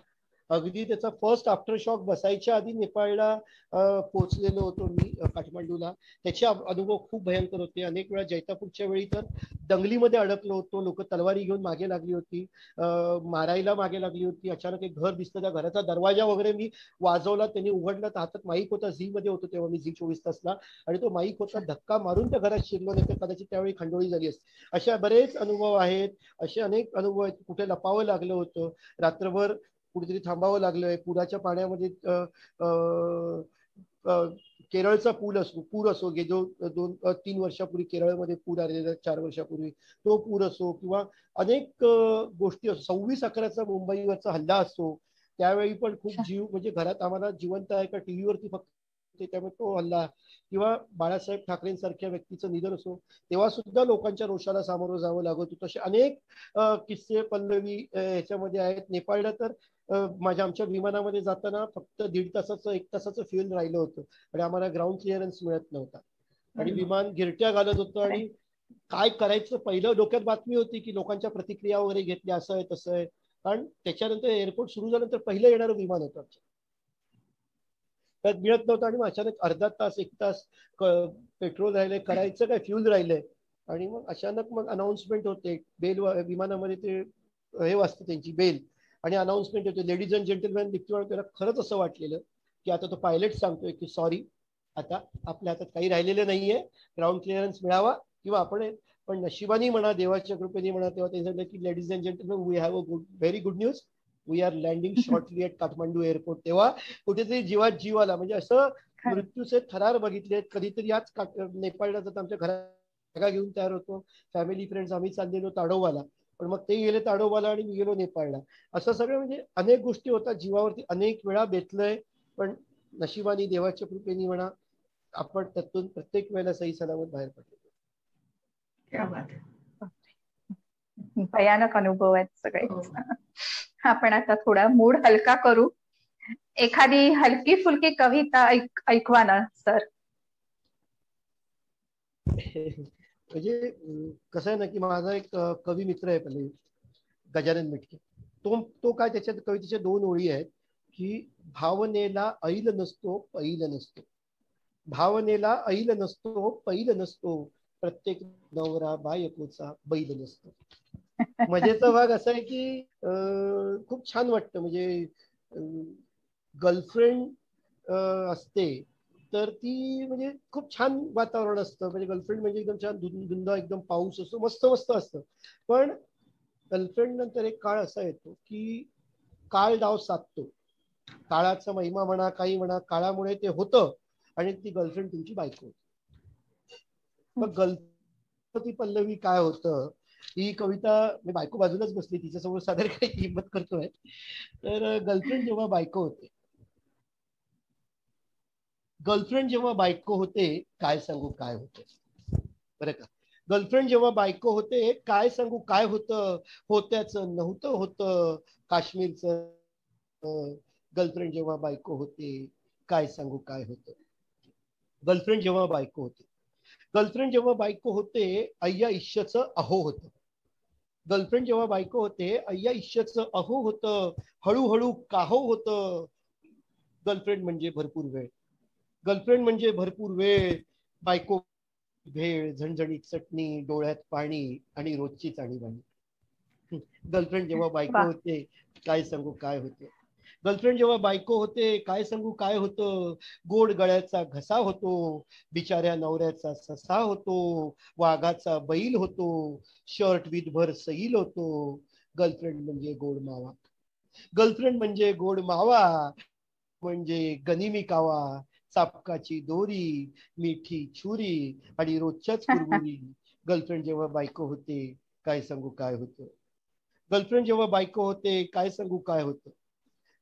अगदी त्याचा फर्स्ट आफ्टर शॉक बसायच्या आधी नेपाळला पोहोचलेलो होतो मी, काठमांडूला. त्याचे अनुभव खूप भयंकर होते. अनेक वेळा जैतापूरच्या वेळी तर दंगलीमध्ये अडकलो होतो. लोक तलवारी घेऊन मागे लागली होती, मारायला मागे लागली होती. अचानक एक घर दिसतं, त्या घराचा दरवाजा वगैरे मी वाजवला, त्यांनी उघडला तर हातात माईक होता. झी मध्ये होतो तेव्हा मी, झी 24 तासला, आणि तो माईक होता. धक्का मारून त्या घरात शिरलो नाही तर कदाचित त्यावेळी खंडोळी झाली असते. अशा बरेच अनुभव आहेत. असे अनेक अनुभव आहेत. कुठे लपावं लागलं होतं, रात्रभर कुठेतरी थांबावं लागलंय. पुराच्या पाण्यामध्ये केरळचा पूर असो, जो 2-3 वर्षापूर्वी केरळमध्ये पूर आलेला, 4 वर्षापूर्वी तो पूर असो, किंवा अनेक गोष्टी असो, 26/11चा मुंबईवरचा हल्ला असो, त्यावेळी पण खूप जीव, म्हणजे घरात आम्हाला जिवंत आहे का टीव्हीवरती फक्त त्यामुळे तो हल्ला, किंवा बाळासाहेब ठाकरेंसारख्या व्यक्तीचं निधन असो तेव्हा सुद्धा लोकांच्या रोषाला सामोरं जावं लागत होतं. असे अनेक किस्से पल्लवी ह्याच्यामध्ये आहेत. नेपाळला तर आमच्या विमानामध्ये जाताना फक्त 1.5 तासाचं 1 तासाचं फ्युएल राहिलं होतं आणि आम्हाला ग्राउंड क्लिअरन्स मिळत नव्हता आणि विमान गिरट्या घालत होतं. आणि काय करायचं, पहिलं डोक्यात बातमी होती की लोकांच्या प्रतिक्रिया वगैरे घेतल्या, असं आहे तसं आहे. कारण त्याच्यानंतर एअरपोर्ट सुरू झाल्यानंतर पहिलं येणारं विमान होतं आमचं, त्यात मिळत नव्हतं. आणि मग अचानक अर्धा तास 1 तास पेट्रोल राहिलंय, करायचं काय, फ्युल राहिलंय. आणि मग अचानक मग अनाउन्समेंट होते, बेल विमानामध्ये ते हे वाजते त्यांची बेल, आणि अनाउन्समेंट होते, लेडीज अँड जेंटलमॅन लिफ्टवर. त्याला खरंच असं वाटलेलं की आता तो पायलट सांगतोय की सॉरी, आता आपल्या हातात काही राहिलेलं नाहीये, ग्राउंड क्लिअरन्स मिळावा किंवा आपण. पण नशिबाने म्हणा, देवाच्या कृपेने म्हणा, तेव्हा ते सांगितलं की ladies and gentleman, we have a very good news, we are landing shortly at Kathmandu airport. तेव्हा कुठेतरी जीवात जीव आला. म्हणजे असं मृत्यूचे थरार बघितले. कधीतरी आज नेपाळला जात आमच्या घरात घेऊन तयार होतो, फॅमिली फ्रेंड्स आम्ही चाललेलो ताडोबाला, पण मग ते गेले ताडोबाला आणि मी गेलो नेपाळला. असं सगळं म्हणजे अनेक गोष्टी होतात, जीवावरती अनेक वेळा बेतलंय. पण नशिबाने, देवाच्या कृपेने म्हणा, आपण त्यातून प्रत्येक वेळेला सही सलामत बाहेर पडलो. भयानक अनुभव आहेत सगळे. आपण आता थोडा मूड हलका करू, एखादी हलकी फुलकी कविता ऐकवा ना सर. म्हणजे कसं आहे ना की माझा एक कवी मित्र आहे पहिले, गजानन मिटके. तो काय, त्याच्यात कवितेच्या 2 ओळी आहेत की भावनेला ऐल नसतो पैल नसतो, भावनेला ऐल नसतो पैल नसतो, प्रत्येक नवरा बायकोचा बैल नसतो. मजेचा भाग असा आहे की खूप छान वाटतं. म्हणजे गर्लफ्रेंड असते तर ती म्हणजे खूप छान वातावरण असतं. म्हणजे गर्लफ्रेंड म्हणजे एकदम छान धुंद एकदम पाऊस असतो, मस्त मस्त असतं. पण गर्लफ्रेंड नंतर एक काळ असा येतो की काळ डाव साधतो. काळाचा महिमा म्हणा, काही म्हणा, काळामुळे ते होतं आणि ती गर्लफ्रेंड तुमची बायको होती. मग गणपती पल्लवी काय होतं, ही कविता मी बायको बाजूलाच बसली, तिच्यासमोर सादर करायची हिंमत करतोय. तर गर्लफ्रेंड जेव्हा बायको होते, गर्लफ्रेंड जेव्हा बायको होते, काय सांगू काय होते. बरं का, गर्लफ्रेंड जेव्हा बायको होते, काय सांगू काय होतं, होत्याचं नव्हतं होतं काश्मीरचं. गर्लफ्रेंड जेव्हा बायको होते, काय सांगू काय होतं. गर्लफ्रेंड जेव्हा बायको होते, गर्लफ्रेंड जेव्हा बायको होते, अय्या इश्यचं अहो होतं. गर्लफ्रेंड जेव्हा बायको होते, अय्या इश्यचं अहो होतं, हळूहळू काहो होतं. गर्लफ्रेंड म्हणजे भरपूर वेळ, गर्लफ्रेंड म्हणजे भरपूर वेळ, बायको भेळ, झणझणीत चटणी, डोळ्यात पाणी आणि रोजचीच आणीबाणी. गर्लफ्रेंड जेव्हा बायको होते, काय सांगू काय होतं. गर्लफ्रेंड जेव्हा बायको होते, काय सांगू काय होतं. गोड गळ्याचा घसा होतो, बिचाऱ्या नवऱ्याचा ससा होतो, वाघाचा बैल होतो, शर्ट विथ भर सैल होतो. गर्लफ्रेंड म्हणजे गोड मावा, गर्लफ्रेंड म्हणजे गोड मावा, म्हणजे गनिमी कावा, चापकाची दोरी, मिठी छुरी आणि रोजच्याच कुरबुरी. गर्लफ्रेंड जेव्हा बायको होते, काय सांगू काय होतं. गर्लफ्रेंड जेव्हा बायको होते, काय सांगू काय होतं.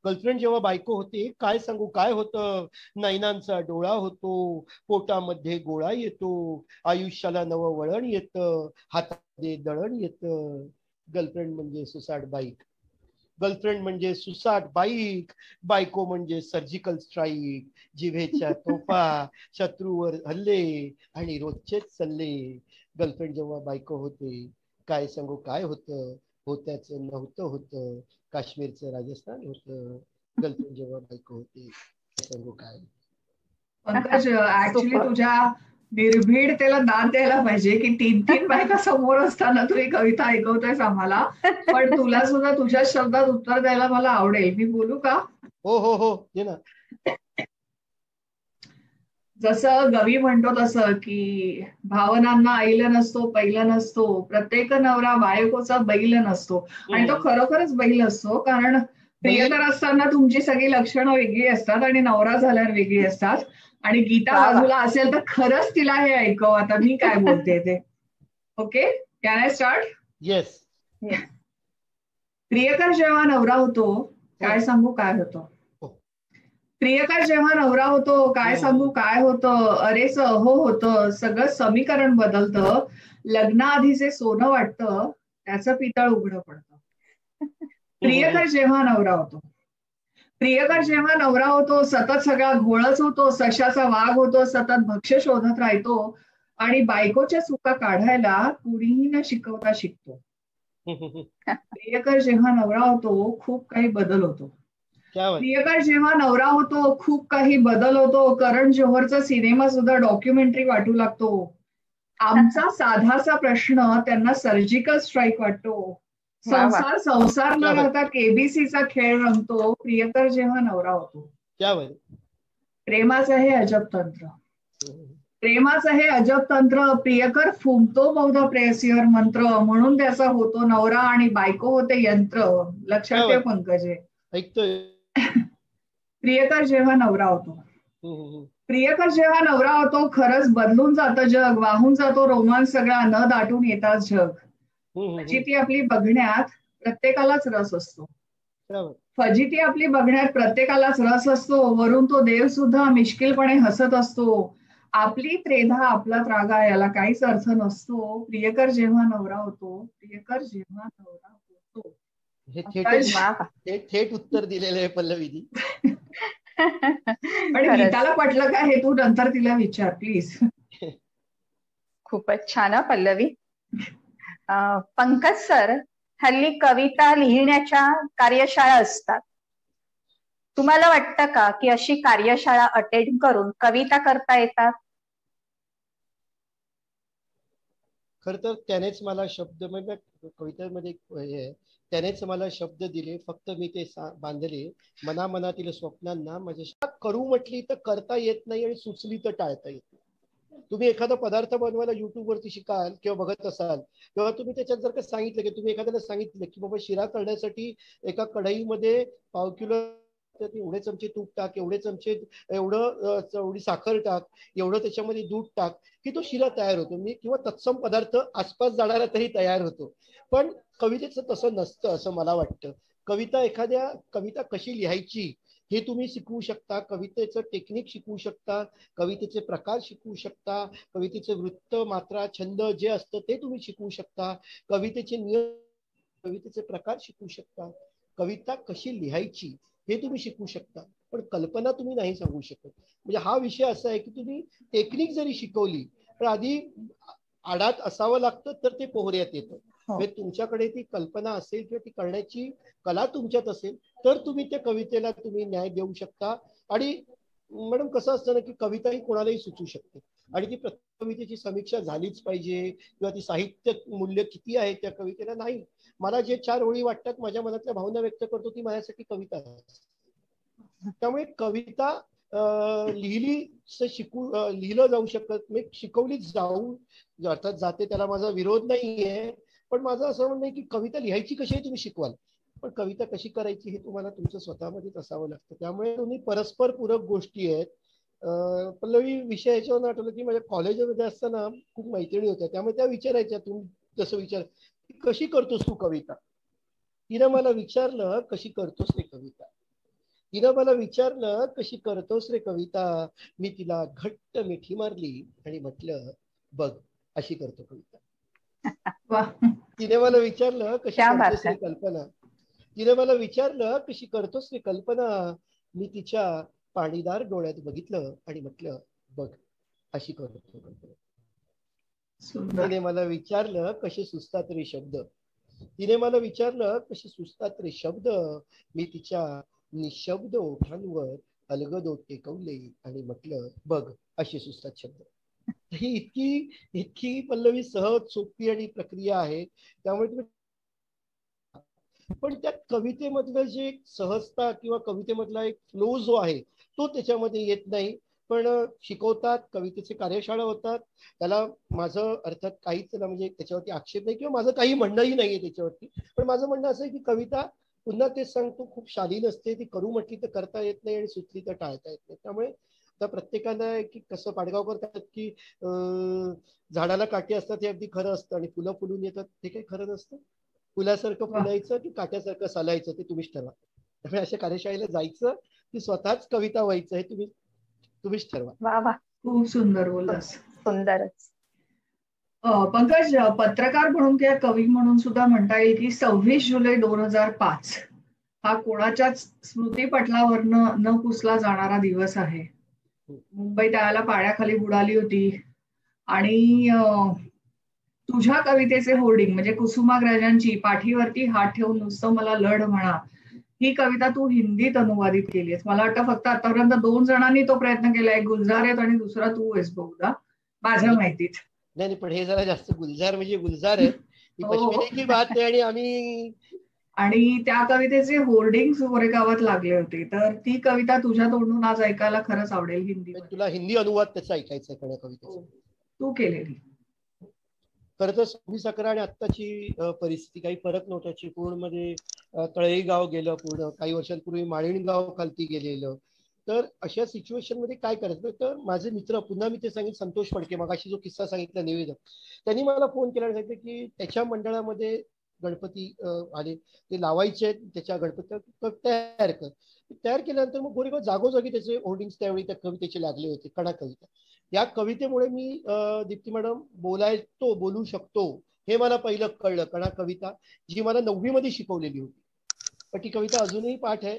गर्लफ्रेंड जेव्हा बायको होते, काय सांगू काय होतं. नैनांचा डोळा होतो, पोटामध्ये गोळा येतो, आयुष्याला नवं वळण येतं, हातामध्ये दळण येतं. गर्लफ्रेंड म्हणजे सुसाट बाईक, गर्लफ्रेंड म्हणजे सुसाट बाईक, बायको म्हणजे सर्जिकल स्ट्राईक, जिभेच्या तोफा, शत्रूवर हल्ले आणि रोजचेच सल्ले. गर्लफ्रेंड जेव्हा बायको होते, काय सांगू काय होतं. होत्याचं नव्हतं होतं, काश्मीरचं राजस्थान होतं. गर्लफ्रेंड जेव्हा बायको होते, काय सांगू काय. पंकज, ऍक्च्युली तुझ्या निर्भीडतेला दाद द्यायला पाहिजे की 3 बायका समोर असताना तू ही कविता ऐकवतोयस आम्हाला. पण तुला सुद्धा तुझ्या शब्दात उत्तर द्यायला मला आवडेल. मी बोलू का? हो हो हो, ये ना. जसं गवी म्हणतो तसं की भावनांना ऐल नसतो पैल नसतो, प्रत्येक नवरा बायकोचा बैल नसतो. आणि तो खरोखरच बैल असतो, कारण प्रियकर असताना तुमची सगळी लक्षणं वेगळी असतात आणि नवरा झाल्यावर वेगळी असतात. आणि गीता बाजूला असेल तर खरंच तिला हे ऐकव आता मी काय बोलते ते. Okay, can I start? Yes. प्रियकर जेव्हा नवरा होतो काय सांगू काय होतं. हो. प्रियकर जेव्हा नवरा होतो काय सांगू काय होतं. अरे हो होतं. सगळं समीकरण बदलतं. लग्नाआधीचे सोनं वाटतं त्याचं पितळ उघडं पडतं. प्रियकर जेव्हा नवरा होतो. प्रियकर जेव्हा नवरा होतो सतत सगळा घोळच होतो. सशाचा वाघ होतो. सतत भक्ष्य शोधत राहतो आणि बायकोच्या चुका काढायला कुणीही न शिकवता शिकतो. प्रियकर जेव्हा नवरा होतो खूप काही बदल होतो. प्रियकर जेव्हा नवरा होतो खूप काही बदल होतो. करण जोहरचा सिनेमा सुद्धा डॉक्युमेंटरी वाटू लागतो. आमचा साधासा प्रश्न त्यांना सर्जिकल स्ट्राईक वाटतो. संसार न राहता केबीसीचा खेळ रंगतो. प्रियकर जेव्हा नवरा होतो. प्रेमाचं हे अजब तंत्र. प्रेमाचं हे अजब तंत्र. प्रियकर फुंकतो बहुधा प्रेयसीवर मंत्र म्हणून त्याचा होतो नवरा आणि बायको होते यंत्र. लक्षात ठेव पंकजे. प्रियकर जेव्हा नवरा होतो. प्रियकर जेव्हा नवरा होतो खरंच बदलून जातं जग. वाहून जातो रोमांस सगळा न दाटून येताच जग. फजिती आपली बघण्यात प्रत्येकालाच रस असतो. फजिती आपली बघण्यात प्रत्येकालाच रस असतो. वरून तो देव सुद्धा मिश्किलपणे हसत असतो. आपली त्रेधा आपला त्रागा याला काहीच अर्थ नसतो. प्रियकर जेव्हा नवरा होतो. प्रियकर जेव्हा नवरा होतो. हे थेट उत्तर दिलेलं आहे पल्लवीनी. आणि गीताला पटलं का हे तू नंतर तिला विचार प्लीज. खूपच छान पल्लवी. पंकज सर, हल्ली कविता लिहिण्याच्या कार्यशाळा असतात. तुम्हाला वाटतं का की अशी कार्यशाळा अटेंड करून कविता करता येतात? खर तर त्यानेच मला शब्द म्हणजे कवितेमध्ये त्यानेच मला शब्द दिले. फक्त मी ते बांधले मनामनातील स्वप्नांना. माझ्या करू म्हटली तर करता येत नाही आणि सुचली तर टाळता येत नाही. तुम्ही एखादा पदार्थ बनवायला युट्यूब वरती शिकाल किंवा बघत असाल तेव्हा तुम्ही त्याच्यात जर का सांगितलं की तुम्ही एखाद्याला सांगितलं की बाबा शिरा करण्यासाठी एका कढईमध्ये पाव किलो एवढे चमचे तूप टाक, एवढे चमचे एवढी साखर टाक, एवढं त्याच्यामध्ये दूध टाक की तो शिरा तयार होतो. मी किंवा तत्सम पदार्थ आसपास जाणारा तरी तयार होतो. पण कवितेचं तसं नसतं असं मला वाटतं. कविता कशी लिहायची हे तुम्ही शिकवू शकता. कवितेचं टेक्निक शिकवू शकता. कवितेचे प्रकार शिकवू शकता. कवितेचे वृत्त मात्रा छंद जे असतं ते तुम्ही शिकवू शकता. कवितेचे नियम कवितेचे प्रकार शिकवू शकता. कविता कशी लिहायची हे तुम्ही शिकवू शकता. पण कल्पना तुम्ही नाही सांगू शकत. म्हणजे हा विषय असा आहे की तुम्ही टेक्निक जरी शिकवली पण आधी आडात असावं लागतं तर ते पोहऱ्यात येतं. तुमच्याकडे ती कल्पना असेल किंवा ती करण्याची कला तुमच्यात असेल तर तुम्ही त्या कवितेला तुम्ही न्याय देऊ शकता. आणि मॅडम कसं असतं ना की कविता ही कोणालाही सुचू शकते आणि ती प्रत्येक कवितेची समीक्षा झालीच पाहिजे किंवा ती साहित्य मूल्य किती आहे त्या कवितेला नाही. मला जे 4 ओळी वाटतात माझ्या मनातल्या भावना व्यक्त करतो ती माझ्यासाठी कविता आहे. त्यामुळे कविता लिहिलं जाऊ शकत नाही, शिकवली जाऊ अर्थात जाते त्याला माझा विरोध नाहीये. पण माझं असं म्हणणं आहे की कविता लिहायची कशी आहे तुम्ही शिकवाल पण कविता कशी करायची हे तुम्हाला तुमचं स्वतःमध्येच असावं लागतं. त्यामुळे तुम्ही परस्पर पूरक गोष्टी आहेत. पल्लवी विषय याच्यावर आठवलं की माझ्या कॉलेजमध्ये असताना खूप मैत्रिणी होत्या. त्यामुळे त्या विचारायच्या तुम्ही जसं विचार कशी करतोस तू कविता. तिनं मला विचारलं कशी करतोस रे कविता. तिनं मला विचारलं कशी करतोस रे कविता. मी तिला घट्ट मिठी मारली आणि म्हटलं बघ अशी करतो कविता. तिने मला विचारलं कशी करतोस रे कल्पना. तिने मला विचारलं कशी करतोस रे कल्पना. मी तिच्या पाणीदार डोळ्यात बघितलं आणि म्हटलं बघ अशी करतो कल्पना. तिने मला विचारलं कसे सुचतात रे शब्द. तिने मला विचारलं कसे सुचतात रे शब्द. मी तिच्या निशब्द ओठांवर अलगद ओठ टेकवले आणि म्हटलं बघ अशी सुचतात शब्द. ही इतकी पल्लवी सहज सोपी आणि प्रक्रिया आहे. त्यामुळे तुम्ही पण त्या कवितेमधलं जे सहजता किंवा कवितेमधला एक फ्लो जो आहे तो त्याच्यामध्ये येत नाही. पण शिकवतात कवितेचे कार्यशाळा होतात. त्याला माझं अर्थात काहीच म्हणजे त्याच्यावरती आक्षेप नाही किंवा माझं काही म्हणणंही नाहीये त्याच्यावरती. पण माझं म्हणणं असं आहे की कविता पुन्हा तेच सांगतो खूप शालीन असते. ती करू म्हटली तर करता येत नाही आणि सुचली तर टाळता येत नाही. त्यामुळे आता प्रत्येकाला की कसं पाडगावकर म्हणतात की झाडाला काठी असतात हे अगदी खरं असतं आणि फुलं फुलून येतात ते काही खरं नसतं. फुलासारखं फुलायचं की काट्यासारखं चालायचं ते तुम्हीच ठरवा. त्यामुळे अशा कार्यशाळेला जायचं की स्वतःच कविता व्हायचं हे तुम्हीच ठरवा. वा वा, खूप सुंदर बोललास. सुंदरच. पंकज, पत्रकार म्हणून किंवा कवी म्हणून सुद्धा म्हणता येईल की 26 जुलै 2005 हा कोणाच्याच स्मृतीपटलावरनं न पुसला जाणारा दिवस आहे. मुंबई त्यावेळेला पाण्याखाली बुडाली होती आणि तुझ्या कवितेचे होर्डिंग म्हणजे कुसुमाग्रजांची पाठीवरती हात ठेवून नुसतं मला लढ म्हणा, ही कविता तू हिंदीत अनुवादित केली आहेस. मला वाटतं फक्त आतापर्यंत 2 जणांनी तो प्रयत्न केलाय, गुलजार आहेत आणि दुसरा तू आहेस बहुधा माझ्या माहितीत. नाही पण हे जरा जास्त गुलजार म्हणजे गुलजार आहे, ही पश्चिमी की बात आहे. आणि त्या कवितेचे होर्डिंग गोरेगावात लागले होते, तर ती कविता तुझ्या तोंडून आज ऐकायला खरंच आवडेल. हिंदी, तुला हिंदी अनुवाद त्याचा ऐकायचा आहे कवितेचा, तू केलेली. खरं तर 26/11 आणि आत्ताची परिस्थिती काही फरक नव्हता. चिपळूणमध्ये तळई गाव गेलं, पूर्ण काही वर्षांपूर्वी माळीणगाव खालती गेलेलं. तर अशा सिच्युएशन मध्ये काय करायचं, तर माझे मित्र, पुन्हा मी ते सांगितलं, संतोष फडके, मगाशी जो किस्सा सांगितला निवेदक, त्यांनी मला फोन केला आणि सांगितलं की त्याच्या मंडळामध्ये गणपती आले, ते लावायचे, त्याच्या गणपती तयार कर. तयार केल्यानंतर मग गोरेगाव जागोजागी त्याचे होर्डिंग्स त्यावेळी त्या कवितेचे लागले होते, कणा कविता. या कवितेमुळे मी दीप्ती मॅडम बोलू शकतो हे मला पहिलं कळलं. कणा कविता जी मला 9वी मध्ये शिकवलेली होती, पण ती कविता अजूनही पाठ आहे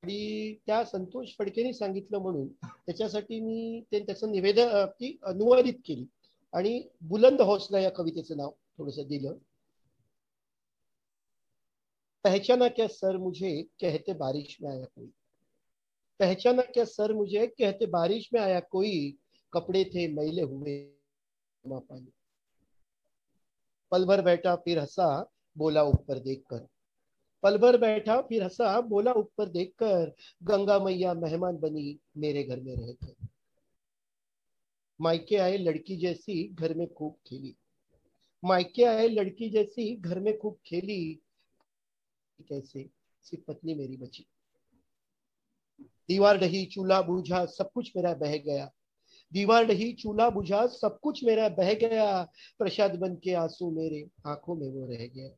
आणि त्या संतोष फडकेने सांगितलं म्हणून त्याच्यासाठी मी त्याचं निवेदन ती अनुवादित केली आणि बुलंद हौसला या कवितेचं नाव थोडस दिलं. पहचाना क्या सर मुझे कहते बारिश में आया कोई, पहचाना क्या सर मुझे कहते बारिश में आया कोई, कपड़े थे मैले हुए पानी, पल भर बैठा फिर हंसा बोला ऊपर देखकर, पल भर बैठा फिर हंसा बोला ऊपर देखकर, गंगा मैया मेहमान बनी मेरे घर में रहकर, मायके आए लड़की जैसी घर में खूब खेली, मायके आए लड़की जैसी घर में खूब खेली, कैसे सिर्फ पत्नी मेरी बची, दीवार ढही चूल्हा बूझा सब कुछ मेरा बह गया, दीवार ढही चूल्हा बुझा सब कुछ मेरा बह गया, प्रसाद बन के आंसू मेरे आंखों में वो रह गया,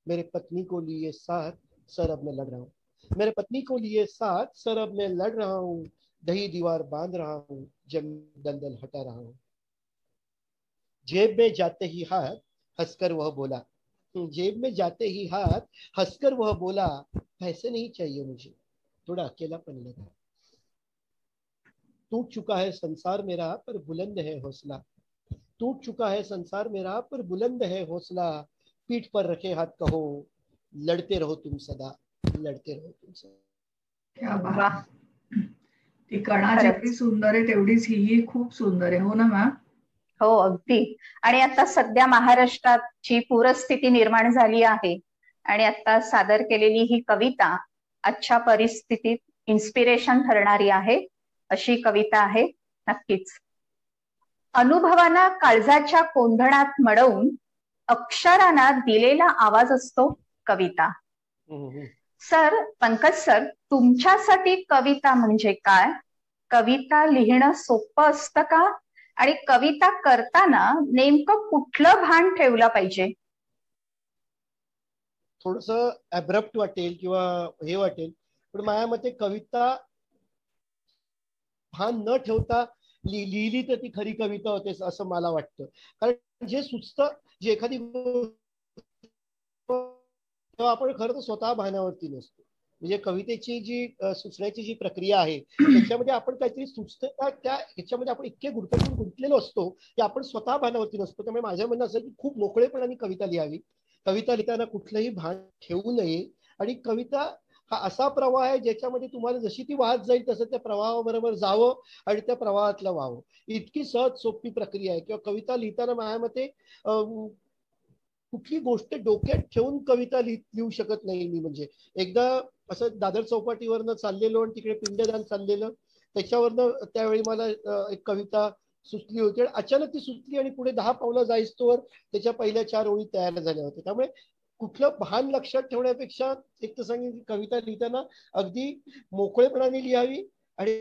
मेरे पत्नी को लिए साथ सर अब मैं लड़ रहा हूँ, मेरे पत्नी को लिए साथ सर अब मैं लड़ रहा हूँ, दही दीवार बांध रहा हूँ जब दलदल हटा रहा हूँ, जेब में जाते ही हाथ हंसकर वह बोला, जेब में जाते ही हाथ हंसकर वह बोला, पैसे नहीं चाहिए मुझे, थोड़ा अकेलापन लगा, टूट चुका है संसार मेरा पर बुलंद है हौसला, टूट चुका है संसार मेरा पर बुलंद है हौसला, पीठ पर रखे हाथ कहो लड़ते रहो तुम सदा, लड़ते रहो तुम सदा. क्या बात. ती कणा जेवढी सुंदर आहे तेवढीच ही खूप सुंदर आहे. हो ना मॅम? हो अगदी. आणि आता सध्या महाराष्ट्रात जी पूरस्थिती निर्माण झाली आहे आणि आता सादर केलेली ही कविता आजच्या परिस्थितीत इन्स्पिरेशन ठरणारी आहे अशी कविता आहे. नक्कीच. अनुभवाना काळजाच्या कोंधणात मडवून अक्षरांना दिलेला आवाज असतो कविता. सर, पंकज सर, तुमच्यासाठी कविता म्हणजे काय? कविता लिहिणं सोपं असतं का? आणि कविता करताना नेमकं कुठलं भान ठेवलं पाहिजे? थोडस अब्रप्ट वाटेल किंवा हे वाटेल, पण माझ्या मते कविता भान न ठेवता लिहिली तर ती खरी कविता होते असं मला वाटतं. कारण जे सुचतं, जे एखादी आपण खरं तर स्वतः भानावरती नसतो. म्हणजे कवितेची जी सुचण्याची जी प्रक्रिया आहे त्याच्यामध्ये आपण काहीतरी सुचतं त्या ह्याच्यामध्ये आपण इतके गुंतलेलो असतो की आपण स्वतः भानावरती नसतो. त्यामुळे माझ्या म्हणणं असं की खूप मोकळेपणाने कविता लिहावी. कविता लिहिताना कुठलंही भान ठेवू नये. आणि कविता हा असा प्रवाह आहे ज्याच्यामध्ये तुम्हाला जशी ती वाहत जाईल तसं त्या प्रवाहाबरोबर जावं आणि त्या प्रवाहातलं व्हावं. इतकी सहज सोपी प्रक्रिया आहे. किंवा कविता लिहिताना माझ्या मते कुठली गोष्ट डोक्यात ठेवून कविता लिहू शकत नाही मी. म्हणजे एकदा असं दादर चौपाटीवरनं चाललेलो आणि तिकडे पिंडदान चाललेलं, त्याच्यावरनं त्यावेळी मला एक कविता सुचली होती आणि अचानक ती सुचली आणि पुढे 10 पावलं जाईस्तोवर त्याच्या पहिल्या 4 ओळी तयार झाल्या होत्या. त्यामुळे कुठलं भान लक्षात ठेवण्यापेक्षा एक तर सांगेन कविता लिहिताना अगदी मोकळेपणाने लिहावी आणि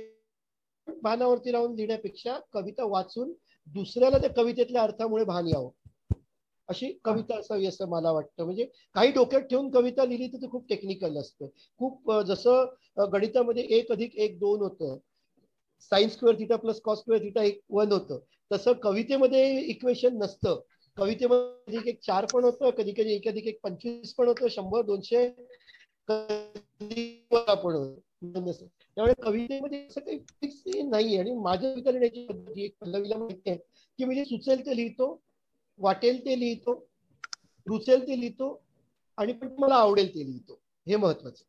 भानावरती राहून लिहिण्यापेक्षा कविता वाचून दुसऱ्याला त्या कवितेतल्या अर्थामुळे भान यावं. अशी कविता असावी असं मला वाटतं. म्हणजे काही डोक्यात ठेवून कविता लिहिली तर ते खूप टेक्निकल असतं. खूप जसं गणितामध्ये 1+1=2 होतं, sine square theta plus cos square theta 1 होतं, तसं कवितेमध्ये इक्वेशन नसतं. कवितेमध्ये 1+1=4 पण होतं, कधी कधी 1+1=25 पण होतं, 100-200 पण होतं. त्यामुळे कवितेमध्ये असं काही फिक्स नाही. आणि माझ्या कविता लिहिण्याची पद्धती एक पल्लवीला माहिती आहे की म्हणजे सुचेल ते लिहितो, वाटेल ते लिहितो, रुचेल ते लिहितो, आणि पण मला आवडेल ते लिहितो. हे महत्वाचं.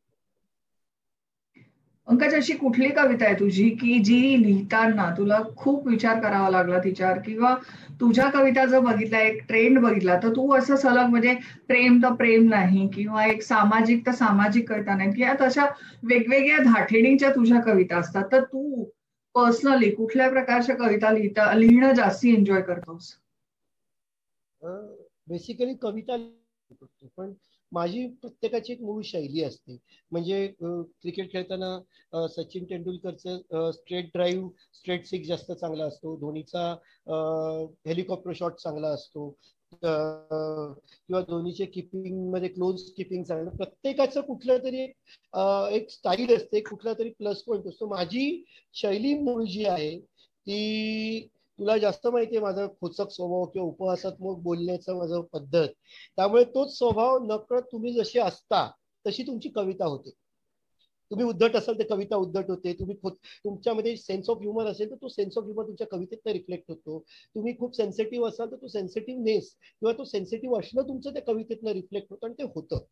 पंकज, अशी कुठली कविता आहे तुझी की जी लिहिताना तुला खूप विचार करावा लागला तिच्यावर, किंवा तुझ्या कविता जर बघितला, एक ट्रेंड बघितला, तर तू असं सलग म्हणजे प्रेम तर प्रेम नाही, किंवा एक सामाजिक तर सामाजिक कविता नाही, किंवा तशा वेगवेगळ्या धाटेणीच्या तुझ्या कविता असतात, तर तू पर्सनली कुठल्या प्रकारच्या कविता लिहिणं जास्ती एन्जॉय करतोस? बेसिकली कविता लिहितो, पण माझी प्रत्येकाची एक मूळ शैली असते. म्हणजे क्रिकेट खेळताना सचिन तेंडुलकरचं स्ट्रेट ड्राईव्ह, स्ट्रेट सिक्स जास्त चांगला असतो, धोनीचा हेलिकॉप्टर शॉट चांगला असतो, किंवा धोनीचे किपिंग मध्ये क्लोज किपिंग चांगलं. प्रत्येकाचं कुठलं तरी एक स्टाईल असते, कुठला तरी प्लस पॉईंट असतो. माझी शैली मूळ जी आहे ती, तुला जास्त माहितीये माझा खोचक स्वभाव किंवा उपहासात्मक बोलण्याचा माझा पद्धत, त्यामुळे तोच स्वभाव नकळत तुम्ही जशी असता तशी तुमची कविता होते. तुम्ही उद्धट असाल तर कविता उद्धट होते, तुम्ही तुमच्यामध्ये सेन्स ऑफ ह्युमर असेल तर तो सेन्स ऑफ ह्युमर तुमच्या कवितेत रिफ्लेक्ट होतो, तुम्ही खूप सेन्सिटिव्ह असाल तर तो सेन्सिटिव्हनेस किंवा तो सेन्सिटिव्ह असणं तुमचं त्या कवितेतनं रिफ्लेक्ट होतं, आणि ते होतं.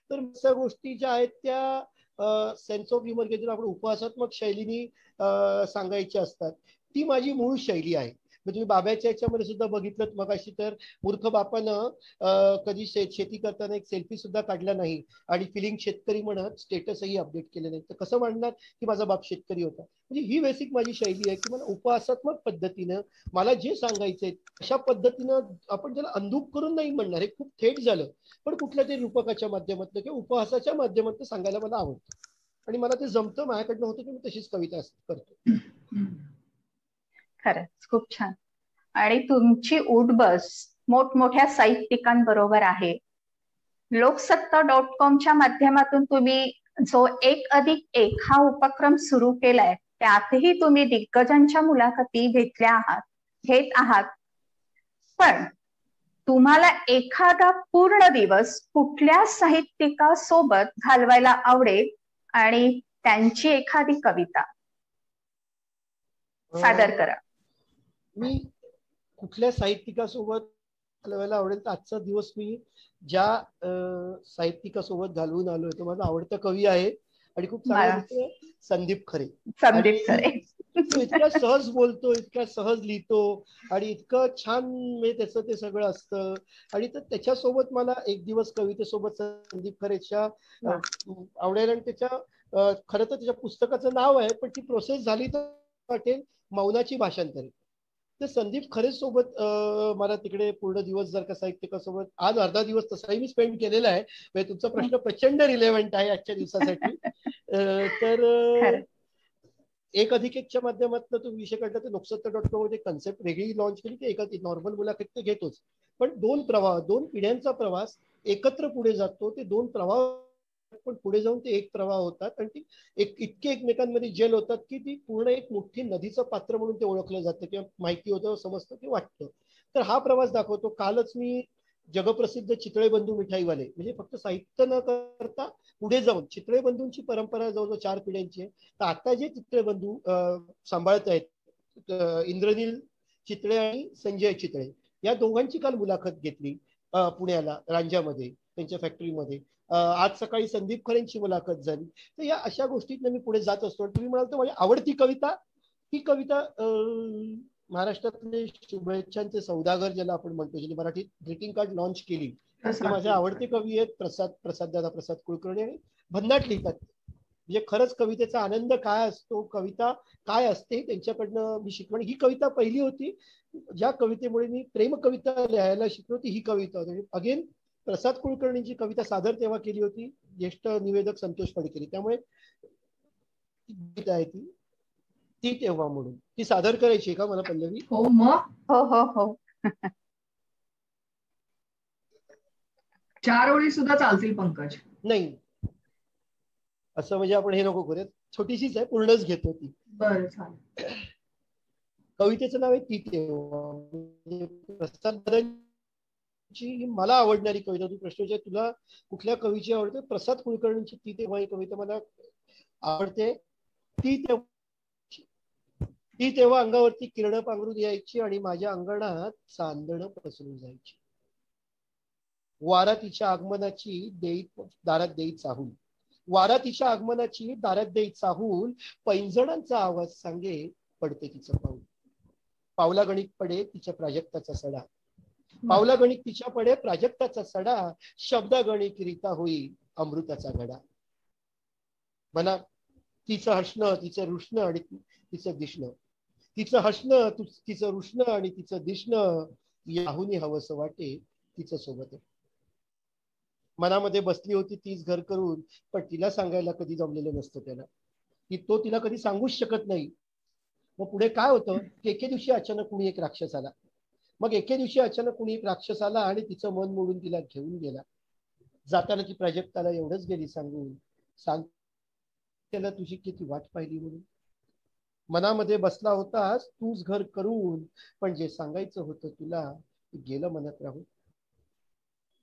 तर अशा गोष्टी ज्या आहेत त्या सेन्स ऑफ ह्युमर घेऊन आपण उपहासात्मक शैलीने सांगायच्या असतात. ती माझी मूळ शैली आहे. तुम्ही बाब्याच्या याच्यामध्ये सुद्धा बघितलं मगाशी, तर मूर्ख बापानं कधी शेती करताना एक सेल्फी सुद्धा काढला नाही आणि फिलिंग शेतकरी म्हणत स्टेटसही अपडेट केले नाही, तर कसं म्हणणार की माझा बाप शेतकरी होता. म्हणजे ही बेसिक माझी शैली आहे की मला उपहासात्मक पद्धतीनं मला जे सांगायचंय अशा पद्धतीनं, आपण त्याला अंधूक करून नाही म्हणणार, हे खूप थेट झालं, पण कुठल्या तरी रूपकाच्या माध्यमातून किंवा उपहासाच्या माध्यमातून सांगायला मला आवडतं, आणि मला ते जमतं, माझ्याकडनं होतं की मी तशीच कविता करतो. खरंच खूप छान. आणि तुमची उठबस मोठमोठ्या साहित्यिकांबरोबर आहे. लोकसत्ता.com माध्यमातून तुम्ही जो 1+1 हा उपक्रम सुरू केलाय, त्यातही तुम्ही दिग्गजांच्या मुलाखती घेत आहात. पण तुम्हाला एखादा पूर्ण दिवस कुठल्या साहित्यिकासोबत घालवायला आवडेल आणि त्यांची एखादी कविता सादर करा? मी कुठल्या साहित्यिकासोबत घालवायला आवडेल तर आजचा दिवस मी ज्या साहित्यिकासोबत घालवून आलोय, तो माझा आवडता कवी आहे आणि खूप चांगला मित्र, संदीप खरे. संदीप खरे. तो इतका सहज बोलतो, इतका सहज लिहितो, आणि इतकं छान म्हणजे त्याचं ते सगळं असतं. आणि तर त्याच्यासोबत मला एक दिवस कवितेसोबत संदीप खरेच्या आवडेल. आणि त्याच्या खरं तर त्याच्या पुस्तकाचं नाव आहे, पण ती प्रोसेस झाली तर वाटेल मौनाची भाषांतरे. तर संदीप खरे सोबत मला तिकडे पूर्ण दिवस जर का साहित्यिकासोबत, आज अर्धा दिवस तसाही मी स्पेंड केलेला आहे, म्हणजे तुमचा प्रश्न प्रचंड रिलेव्हंट आहे आजच्या दिवसासाठी. तर 1+1च्या माध्यमातून तो विषय काढला, तर लोकसत्ता.com मध्ये कन्सेप्ट वेगळी लॉन्च केली की एका नॉर्मल मुलाखत तर घेतोच, पण दोन प्रवाह, दोन पिढ्यांचा प्रवास एकत्र पुढे जातो. ते दोन प्रवाह पण पुढे जाऊन ते एक प्रवाह होतात, आणि ती इतके एकमेकांमध्ये जेल होतात की ती पूर्ण एक मोठी नदीचं पात्र म्हणून ते ओळखलं जातं किंवा माहिती होतं, समजतं की वाटतं. तर हा प्रवास दाखवतो. कालच मी जगप्रसिद्ध चितळे बंधू मिठाईवाले, म्हणजे फक्त साहित्य न करता पुढे जाऊन चितळे बंधूंची परंपरा जवळजवळ 4 पिढ्यांची आहे. तर आता जे चितळे बंधू सांभाळत आहेत, इंद्रनील चितळे आणि संजय चितळे, या दोघांची काल मुलाखत घेतली पुण्याला रांजामध्ये, त्यांच्या फॅक्टरीमध्ये. आज सकाळी संदीप खरेंची मुलाखत झाली. तर या अशा गोष्टीतनं मी पुढे जात असतो. तुम्ही म्हणाल तर माझी आवडती कविता, ही कविता महाराष्ट्रातले शुभेच्छांचे सौदागर ज्याला आपण म्हणतो, ज्यांनी मराठीत ग्रीटिंग कार्ड लॉन्च केली, ते माझे आवडते कवी आहेत, प्रसाद कुलकर्णी. आणि भन्नाट लिहितात. म्हणजे खरंच कवितेचा आनंद काय असतो, कविता काय असते, त्यांच्याकडनं मी शिकवण. ही कविता पहिली होती ज्या कवितेमुळे मी प्रेम कविता लिहायला शिकलो, ती ही कविता होती. अगेन प्रसाद कुलकर्णींची कविता सादर तेव्हा केली होती ज्येष्ठ निवेदक संतोष फडकेरी, त्यामुळे कविता आहे ती तेव्हा म्हणून ती सादर करायची का मला, पल्लवी? हो मग. हो. 4 ओळी सुद्धा चालतील पंकज. नाही असं म्हणजे आपण हे नको करूयात, छोटीशीच आहे, पूर्णच घेतो ती. बरं चालेल. कवितेचं नाव आहे ती तेव्हा. प्रसाद दादांची मला आवडणारी कविता. तू प्रश्न विचार तुला कुठल्या कवीची आवडते? प्रसाद कुलकर्णींची ती तेव्हा ही कविता मला आवडते. ती तेव्हा अंगावरती किरण पांघरून यायची आणि माझ्या अंगणात चांदणं पसरून जायची. वारा तिच्या आगमनाची दारात देई चाहूल. वारा तिच्या आगमनाची दारात देई चाहूल. पैंजणांचा आवाज सांगे पडते तिचं पाऊल. पावला गणित पडे तिच्या प्राजक्ताचा सडा. पावला गणित तिच्या पडे प्राजक्ताचा सडा. शब्द गणित रीता होई अमृताचा घडा. म्हणा तिचं हसणं, तिचं रुसणं आणि तिचं दिसणं. तिचं हसणं, तिचं रुसणं आणि तिचं दिसणं याहूनही हवंसं वाटे तिचं सोबत आहे. मनामध्ये बसली होती तीच घर करून, पण तिला सांगायला कधी जमलेलं नसतं त्याला. तो तिला कधी सांगूच शकत नाही. मग पुढे काय होतं की एके दिवशी अचानक कुणी एक राक्षस आला. मग एके दिवशी अचानक कुणी एक राक्षस आला आणि तिचं मन मोडून तिला घेऊन गेला. जाताना ती प्राजक्ताला एवढंच गेली सांगून, सांग त्याला तुझी किती वाट पाहिली म्हणून. मनामध्ये बसला होतास तूच घर करून, पण जे सांगायचं होतं तुला गेलं मनात राहून.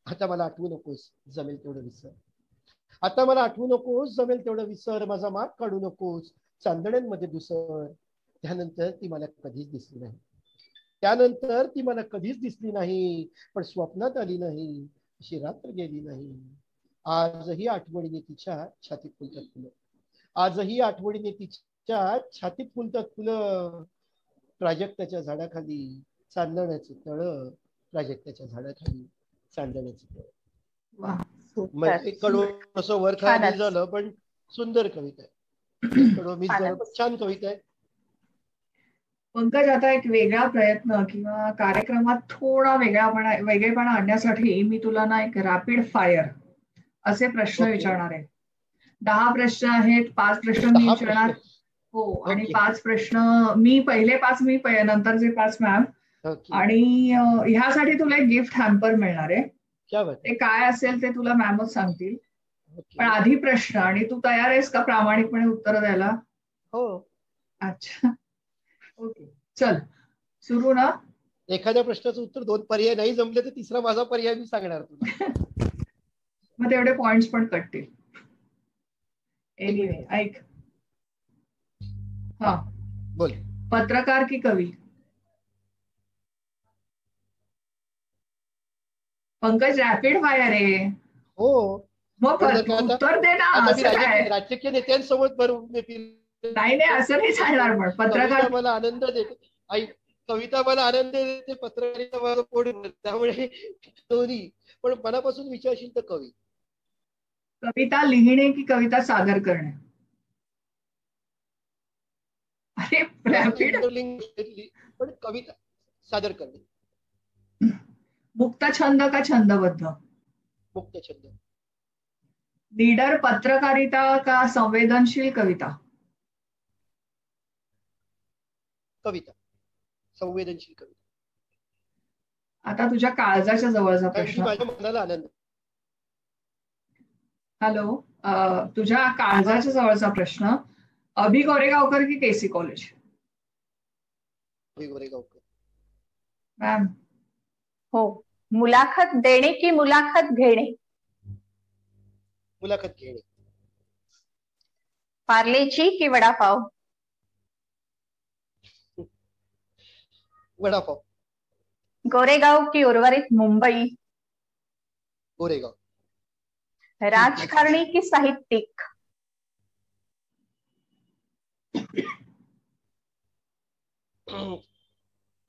आता मला आठवू नकोस जमेल तेवढं विसर. आता मला आठवू नकोस जमेल तेवढं विसर. माझा माग काढू नकोस चांदण्यांमध्ये दुसर. त्यानंतर ती मला कधीच दिसली नाही. त्यानंतर ती मला कधीच दिसली नाही. पण स्वप्नात आली नाही, अशी रात्र गेली नाही. आजही आठवणीने तिच्या छातीत फुलतात फुलं. आजही आठवणीने तिच्या छातीत फुलतात फुलं. प्राजक्ताच्या झाडाखाली चांदण्याचं तळ. प्राजक्ताच्या झाडाखाली चांदण्याचं तळ. मग एक कडो असं वर खाली झालं, पण सुंदर कविता आहे. कडो मी छान कविता आहे. पंकज, आता एक वेगळा प्रयत्न किंवा कार्यक्रमात थोडा वेगळेपणा आणण्यासाठी मी तुला ना एक रॅपिड फायर असे प्रश्न विचारणार आहे. 10 प्रश्न आहेत. 5 प्रश्न मी विचारणार. हो, आणि 5 प्रश्न मी पहिले 5 मी नंतरचे 5 मॅम. आणि ह्यासाठी तुला एक गिफ्ट हॅम्पर मिळणार आहे. ते काय असेल ते तुला मॅमच सांगतील. पण आधी प्रश्न, आणि तू तयार आहेस का प्रामाणिकपणे उत्तर द्यायला? हो. अच्छा, ओके, चल सुरू ना. एखाद्या प्रश्नाचं उत्तर 2 पर्याय नाही जमले तर तिसरा माझा पर्याय मी सांगणार तुला. मग तेवढे पॉइंट्स पण कटतील. एनिवे ऐक. हा बोल. पत्रकार की कवी? पंकज, रॅपिड फायर आहे. हो, मग उत्तर दे ना. राजकीय नेत्यांसोबत नाही असं नाही चालणार. पण पत्रकार मला आनंद देते. आई कविता मला आनंद देते, पत्रकारिता मला पोट भरते. त्यामुळे दोन्ही. पण मनापासून विचारशील तर कवी. कविता लिहिणे की कविता सादर करणे? अरे रॅपिड. पण कविता सादर करणे. मुक्त छंद का छंदबद्ध? मुक्त छंद. लीडर पत्रकारिता का संवेदनशील कविता? कविता. संवेदनशील कविता. आता तुझ्या काळजाच्या जवळचा प्रश्न. माझ्या मनाला आनंद. हॅलो, तुझ्या काळजाच्या जवळचा प्रश्न. अभि गोरेगावकर की केसी कॉलेज? अभि गोरेगावकर. मॅम. हो, मुलाखत देणे की मुलाखत घेणे? मुलाखत घेणे. पार्लेची की वडापाव? वडापाव. गोरेगाव की उर्वरित मुंबई? गोरेगाव. राजकारणी की साहित्यिक?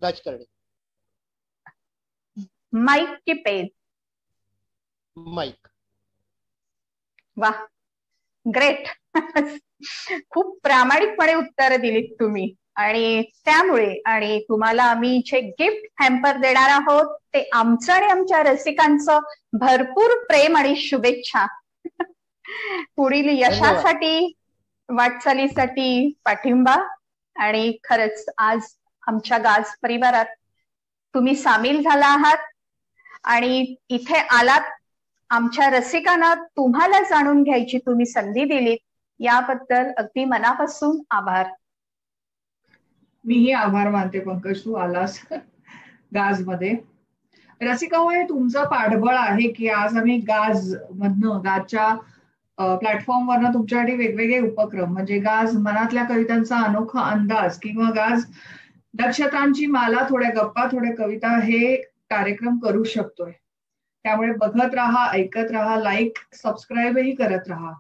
राजकारणी. माईक की पेन? माईक. वाह, ग्रेट. खूप प्रामाणिकपणे उत्तर दिलीत तुम्ही. आणि त्यामुळे आणि तुम्हाला आम्ही जे गिफ्ट हॅम्पर देणार आहोत ते आमचं आणि आमच्या रसिकांचं भरपूर प्रेम आणि शुभेच्छा. पुढील यशासाठी, वाटचालीसाठी पाठिंबा. आणि खरंच आज आमच्या गाज परिवारात तुम्ही सामील झाला आहात आणि इथे आलात आमच्या रसिकांना तुम्हाला जाणून घ्यायची तुम्ही संधी दिलीत याबद्दल अगदी मनापासून आभार. मीही आभार मानते पंकज, तू आलास गाजमध्ये. रसिका हो, हे तुमचं पाठबळ आहे की आज आम्ही गाजच्या प्लॅटफॉर्मवरनं तुमच्यासाठी वेगवेगळे उपक्रम म्हणजे गाज मनातल्या कवितांचा अनोखा अंदाज किंवा गाज नक्षत्रांची माला, थोड्या गप्पा थोड्या कविता हे कार्यक्रम करू शकतोय. त्यामुळे बघत राहा, ऐकत राहा, लाईक सबस्क्राईबही करत राहा.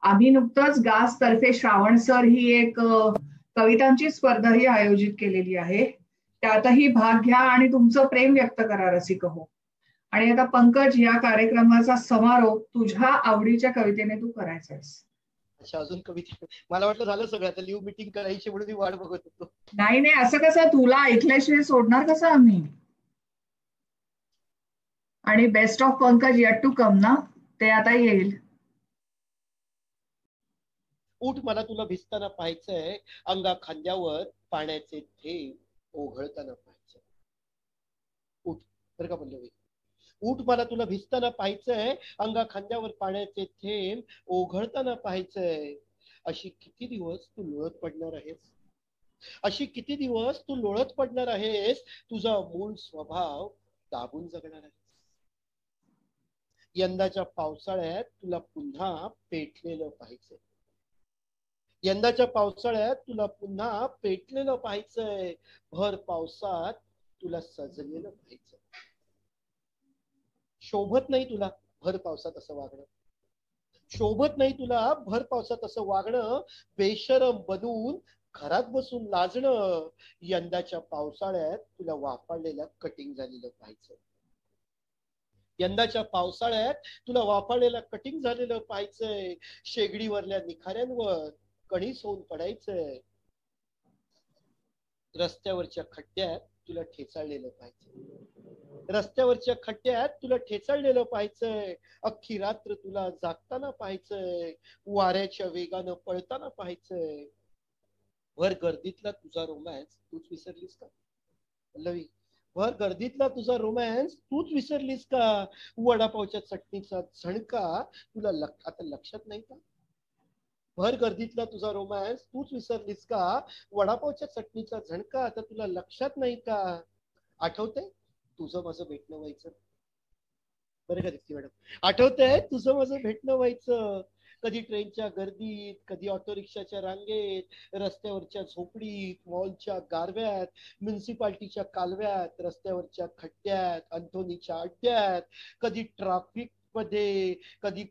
आम्ही नुकतंच गाज तर्फे श्रावण सर ही एक कवितांची स्पर्धाही आयोजित केलेली आहे. त्यातही भाग घ्या आणि तुमचं प्रेम व्यक्त करा रसिक हो. आणि आता पंकज, या कार्यक्रमाचा समारोप तुझ्या आवडीच्या कवितेने तू करायचा आहेस. अच्छा, अजून कविता? मला वाटलं झालं सगळं, आता लिव्ह मीटिंग करायची म्हणून मी वाट बघत होतो. नाही नाही, असं कसं, तुला ऐकल्याशिवाय सोडणार कसं आम्ही. आणि best of Pankaj yet to come ना, ते आता येईल. उठ मला तुला भिजताना पाहायचंय, अंगा खांद्यावर पाण्याचे थेंब ओघळताना पाहायचंय. उठ, बरं का पल्लवी, उठ मला तुला भिजताना पाहायचंय, अंगा खांद्यावर पाण्याचे थेंब ओघळताना पाहायचंय. अशी किती दिवस तू लोळत पडणार आहेस, अशी किती दिवस तू लोळत पडणार आहेस, तुझा मूळ स्वभाव दाबून जगणार आहेस. यंदाच्या पावसाळ्यात तुला पुन्हा पेटलेलं पाहायचंय, यंदाच्या पावसाळ्यात तुला पुन्हा पेटलेलं पाहायचंय. भर पावसात तुला सजलेलं पाहायचंय. शोभत नाही तुला भर पावसात असं वागणं, शोभत नाही तुला भर पावसात असं वागणं. बेशरम बनून घरात बसून लाजणं. यंदाच्या पावसाळ्यात तुला वाफाळलेल्या कटिंग झालेलं पाहायचं, यंदाच्या पावसाळ्यात तुला वाफाळलेलं कटिंग झालेलं पाहायचंय. शेगडीवरल्या निखाऱ्यांवर कणीस होऊन पडायचंय. रस्त्यावरच्या खड्ड्यात तुला ठेचाळलेलं पाहायचंय, रस्त्यावरच्या खड्ड्यात तुला ठेचाळलेलं पाहायचंय. अख्खी रात्र तुला जागताना पाहायचंय, वाऱ्याच्या वेगानं पळताना पाहायचंय. भर गर्दीतला तुझा रोमॅन्स तूच विसरलीस का पल्लवी, भर गर्दीतला तुझा रोमॅन्स तूच विसरलीस का. वडापावच्या चटणीचा झणका तुला आता लक्षात नाही का, भर गर्दीतला तुझा रोमॅन्स तूच विसरलीस का. वडापावच्या चटणीचा झणका आता तुला लक्षात नाही का. आठवतंय तुझं माझं भेटणं व्हायचं, बरं का दीप्ती मॅडम, आठवतंय तुझं माझं भेटणं व्हायचं. कधी ट्रेनच्या गर्दीत, कधी ऑटो रिक्षाच्या रांगेत, रस्त्यावरच्या झोपडीत, मॉलच्या गारव्यात, म्युन्सिपाल्टीच्या कालव्यात, रस्त्यावरच्या खड्ड्यात, अंथोनीच्या अड्ड्यात, कधी ट्राफिक मध्ये, कधी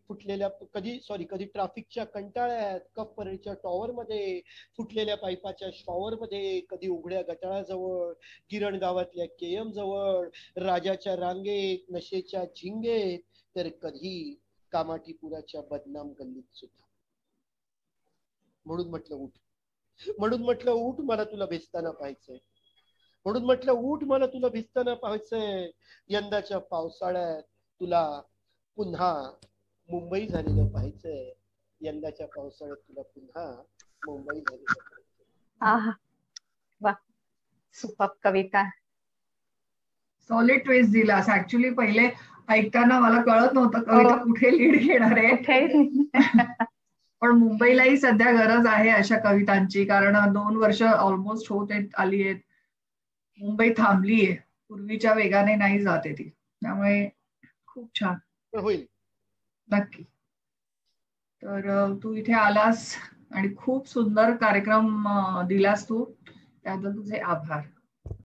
ट्राफिकच्या कंटाळ्यात, कप परेडच्या टॉवर मध्ये, फुटलेल्या पाईपाच्या शॉवर मध्ये, कधी उघड्या गटाराजवळ, गिरण गावातल्या केएम जवळ, राजाच्या रांगेत, नशेच्या झिंगेत, तर कधी कामाठीपुराच्या बदनाम गल्लीत सुद्धा. म्हणून म्हटलं उठ, म्हणून म्हटलं उठ मला तुला भिजताना पाहायचंय, म्हणून म्हटलं उठ मला तुला भिजताना पाहायचंय. यंदाच्या पावसाळ्यात तुला पुन्हा मुंबई झालेलं पाहायचंय, यंदाच्या पावसाळ्यात तुला पुन्हा मुंबई झालेलं पाहायचंय. वा, सुपर कविता, सॉलिड ट्विस्ट दिलास. ऍक्च्युली पहिले ऐकताना मला कळत नव्हतं कविता कुठे लीड घेणार आहे. पण मुंबईलाही सध्या गरज आहे अशा कवितांची, कारण 2 वर्ष ऑलमोस्ट होत आली आहेत. मुंबई थांबलीये, पूर्वीच्या वेगाने नाही जाते ती. त्यामुळे खूप छान होईल नक्की. तर तू इथे आलास आणि खूप सुंदर कार्यक्रम दिलास तू, त्याबद्दल तुझे आभार.